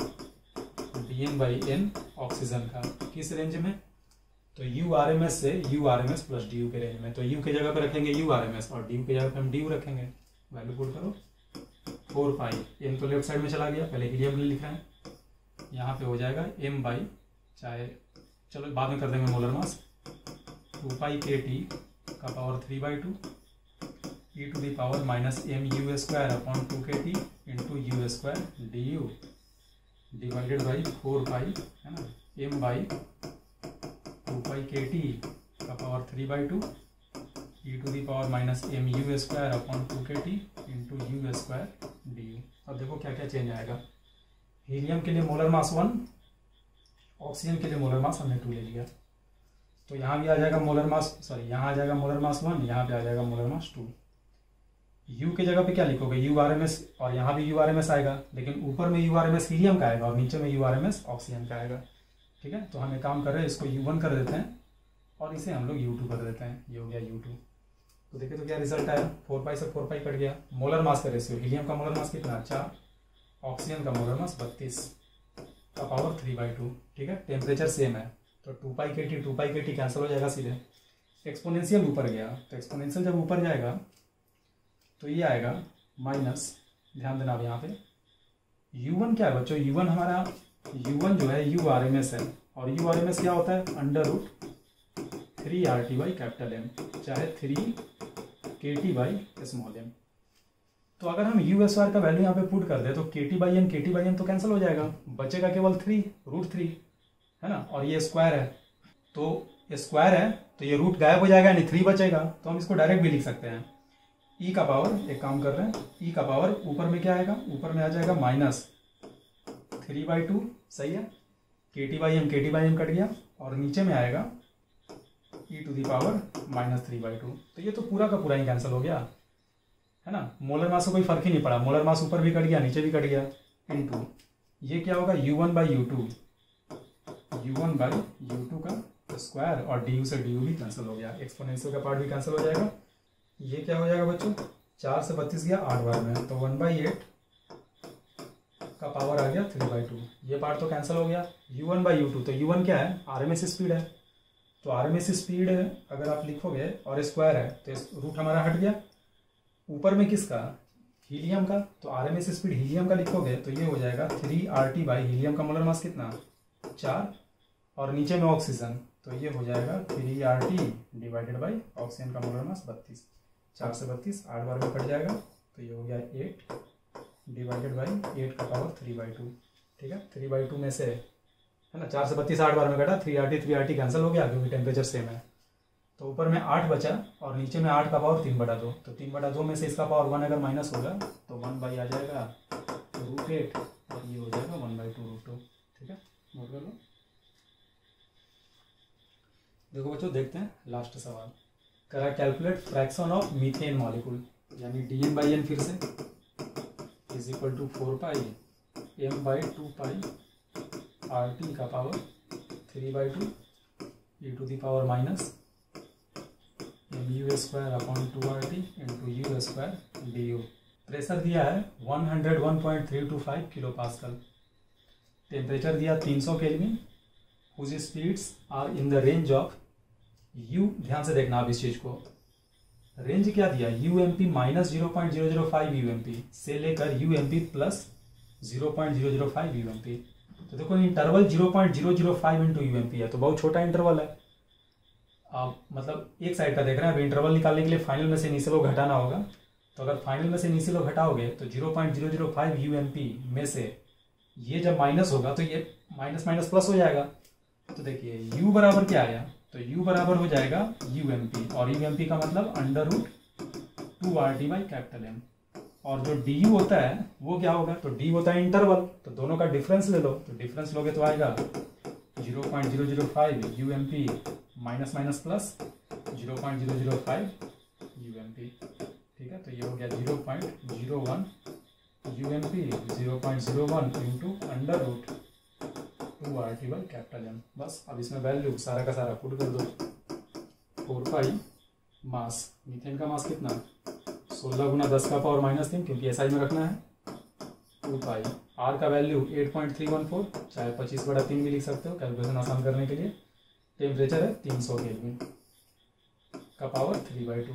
DN by N oxygen का, किस रेंज में, तो URMS से URMS प्लस DU के रेंज में। तो U के जगह पे रखेंगे URMS और DU के जगह पे हम DU रखेंगे। वैल्यू पुट करो 4 पाई, N तो लेफ्ट साइड में चला गया, पहले हीलियम के लिए लिख रहे हैं, यहाँ पे हो जाएगा M बाई, चाहे चलो बाद में कर देंगे मोलर मास, 2 पाई KT का power 3/2 e to the power minus MU square upon 2KT into U square DU divided by 4 pi, है ना, M बाई 2 पाई KT का power 3/2 e to the power minus MU square upon 2KT into U square DU। अब देखो क्या क्या change आएगा, helium के लिए मोलर मास 1, ऑक्सीजन के लिए मोलर मास हमने 2 ले लिया, तो यहाँ भी आ जाएगा मोलर मास, सॉरी यहाँ आ जाएगा मोलर मास 1, यहाँ पे आ जाएगा मोलर मास 2। U के जगह पे क्या लिखोगे, URMS, और यहाँ भी URMS आएगा, लेकिन ऊपर में URMS हीलियम का आएगा और नीचे में URMS ऑक्सीजन का आएगा, ठीक है। तो हम एक काम कर रहे हैं, इसको U1 कर देते हैं और इसे हम लोग U2 कर देते हैं, ये हो गया U2। तो देखे तो क्या रिजल्ट आया, 4 पाई से 4 पाई कट गया। मोलर मास का रेशियो, हीलियम का मोलर मास कितना 4, ऑक्सीजन का मोलर मास 32 का पावर 3/2। ठीक है, टेम्परेचर सेम है तो 2 पाई के टी कैंसिल हो जाएगा सीधे। एक्सपोनेंशियल ऊपर गया तो एक्सपोनेंशियल जब ऊपर जाएगा तो ये आएगा माइनस, ध्यान देना अब यहाँ पे U1 क्या है बच्चों, U1 हमारा U1 जो है URMS है, और URMS क्या होता है √3RT/M, चाहे 3KT/m। तो अगर हम USR का वैल्यू यहाँ पे पुट कर दे तो KT/m तो कैंसिल हो जाएगा, बचेगा केवल 3 √3 है ना, और ये स्क्वायर है तो ये स्क्वायर है तो ये रूट गायब हो जाएगा यानी 3 बचेगा। तो हम इसको डायरेक्ट भी लिख सकते हैं ई का पावर, एक काम कर रहे हैं ई का पावर ऊपर में क्या आएगा, ऊपर में आ जाएगा -3/2, सही है, KT/m कट गया, और नीचे में आएगा e⁻−3/2। तो ये तो पूरा का पूरा ही कैंसिल हो गया है ना, मोलर मास से कोई फर्क ही नहीं पड़ा, मोलर मास ऊपर भी कट गया नीचे भी कट गया, इनटू ये क्या होगा U1/U2 का स्क्वायर, और du से du भी कैंसिल हो गया, एक्सपोनेंशियल का पार्ट भी कैंसिल हो जाएगा। ये क्या हो जाएगा बच्चों, 4 से 32 गया 8 बार में, तो 1/8 का पावर आ गया 3/2। ये पार्ट तो कैंसिल हो गया। U1/U2, तो U1 क्या है RMS स्पीड है, तो RMS स्पीड अगर आप लिखोगे और स्क्वायर है तो रूट हमारा हट गया, ऊपर में किसका हीलियम का, तो RMS स्पीड हीलियम का लिखोगे तो ये हो जाएगा 3RT बाई हीलियम का मोलर मास कितना 4, और नीचे में ऑक्सीजन तो ये हो जाएगा 3RT डिवाइडेड बाई ऑक्सीजन का मोलर मास 32, 4 से 32 8 बार में कट जाएगा, तो ये हो गया 8 डिवाइडेड बाई 8 का पावर 3/2। ठीक है, 3/2 में से है ना 4 से 32 8 बार में कटा, 3RT कैंसिल हो गया क्योंकि टेम्परेचर सेम है, तो ऊपर में 8 बचा और नीचे में 8 का पावर 3/2, तो 3/2 में से इसका पावर 1 अगर माइनस होगा तो 1 आ जाएगा √8, और ये हो जाएगा 1/2 √2। ठीक है, नोट कर लो। देखो बच्चों देखते हैं लास्ट सवाल, करा calculate fraction of methane molecule, यानी DN/N फिर से = 4 पाई m/2 पाई RT का power 3/2 e⁻² mu²/2RT × U² du। Pressure दिया है 101.325 किलो पास्कल, टेम्परेचर दिया 300 kelvin, whose speeds are in the range of U, ध्यान से देखना आप इस चीज को, रेंज क्या दिया UMP -0.005 UMP से लेकर UMP +0.005 UMP। तो देखो इंटरवल 0.005 इंटू UMP है, तो बहुत छोटा इंटरवल है। आप मतलब एक साइड का देख रहे हैं, अब इंटरवल निकालने के लिए फाइनल में से इनिशियल को घटाना होगा, तो अगर फाइनल में से इनिशियल को घटाओगे तो 0.005 UMP में से ये जब माइनस होगा तो ये माइनस माइनस प्लस हो जाएगा। तो देखिए U बराबर क्या आया, तो U बराबर हो जाएगा UMP, और UMP का मतलब √2RT/M, और जो DU होता है वो क्या होगा, तो D होता है इंटरवल, तो दोनों का डिफरेंस ले लो, तो डिफरेंस लोगे तो आएगा 0.005 UMP minus minus plus 0.005 UMP। ठीक है, तो ये हो गया 0.01 UMP 0.01 इंटू √2RT/M। बस अब इसमें वैल्यू सारा का सारा पुट कर दो, 4 पाई मास, मीथेन का मास कितना 16 × 10 का पावर -3 क्योंकि SI में रखना है, 2 पाई, R का वैल्यू 8.314, चाहे 25/3 भी लिख सकते हो कैलकुलेशन आसान करने के लिए, टेम्परेचर है 300 केल्विन का पावर 3/2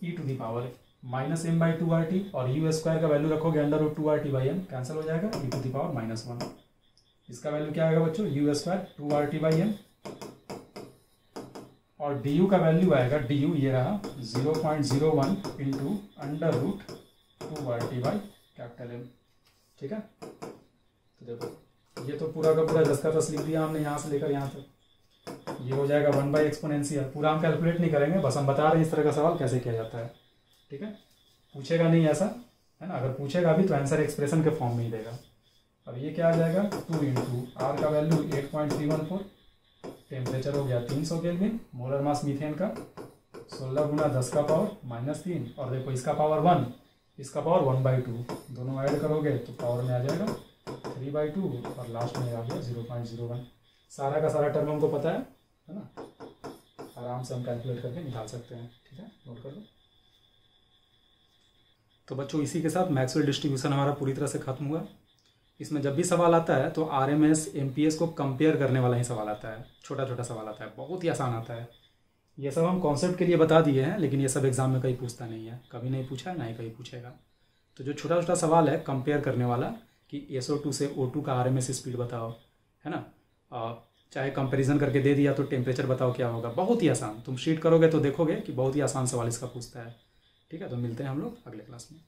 e⁻² -m/2RT, और U² का वैल्यू रखोगे √2RT/M कैंसिल हो जाएगा, e⁻−1। इसका वैल्यू क्या आएगा बच्चों U² 2RT/M, और DU का वैल्यू आएगा, DU ये रहा 0.01 इंटू √2RT/M। ठीक है, तो देखो ये तो पूरा का पूरा 10 का 10 लिख दिया हमने यहाँ से लेकर यहाँ तक, ये हो जाएगा 1 एक्सपोनेंशियल, पूरा हम कैलकुलेट नहीं करेंगे, बस हम बता रहे हैं इस तरह का सवाल कैसे किया जाता है। ठीक है, पूछेगा नहीं ऐसा है ना, अगर पूछेगा भी तो आंसर एक्सप्रेशन के फॉर्म में ही देगा। अब ये क्या आ जाएगा 2 इंटू R का वैल्यू 8.314, टेम्परेचर हो गया 300 केल्विन, मोलर मास मीथेन का 16 × 10 का पावर -3, और देखो इसका पावर 1 इसका पावर 1/2, दोनों ऐड करोगे तो पावर में आ जाएगा 3/2, और लास्ट में आ गया 0.01। सारा का सारा टर्म हमको पता है ना, आराम से हम कैलकुलेट करके निकाल सकते हैं। ठीक है, नोट कर लो। तो बच्चों इसी के साथ मैक्सवेल डिस्ट्रीब्यूशन हमारा पूरी तरह से खत्म हुआ। इसमें जब भी सवाल आता है तो आरएमएस एमपीएस को कंपेयर करने वाला ही सवाल आता है, छोटा छोटा सवाल आता है, बहुत ही आसान आता है। ये सब हम कॉन्सेप्ट के लिए बता दिए हैं, लेकिन ये सब एग्जाम में कहीं पूछता नहीं है, कभी नहीं पूछा है, ना ही कहीं पूछेगा। तो जो छोटा छोटा सवाल है कंपेयर करने वाला कि SO2 से O2 का आरएमएस स्पीड बताओ, है ना, चाहे कंपैरिजन करके दे दिया तो टेम्परेचर बताओ क्या होगा, बहुत ही आसान। तुम शीट करोगे तो देखोगे कि बहुत ही आसान सवाल इसका पूछता है। ठीक है, तो मिलते हैं हम लोग अगले क्लास में।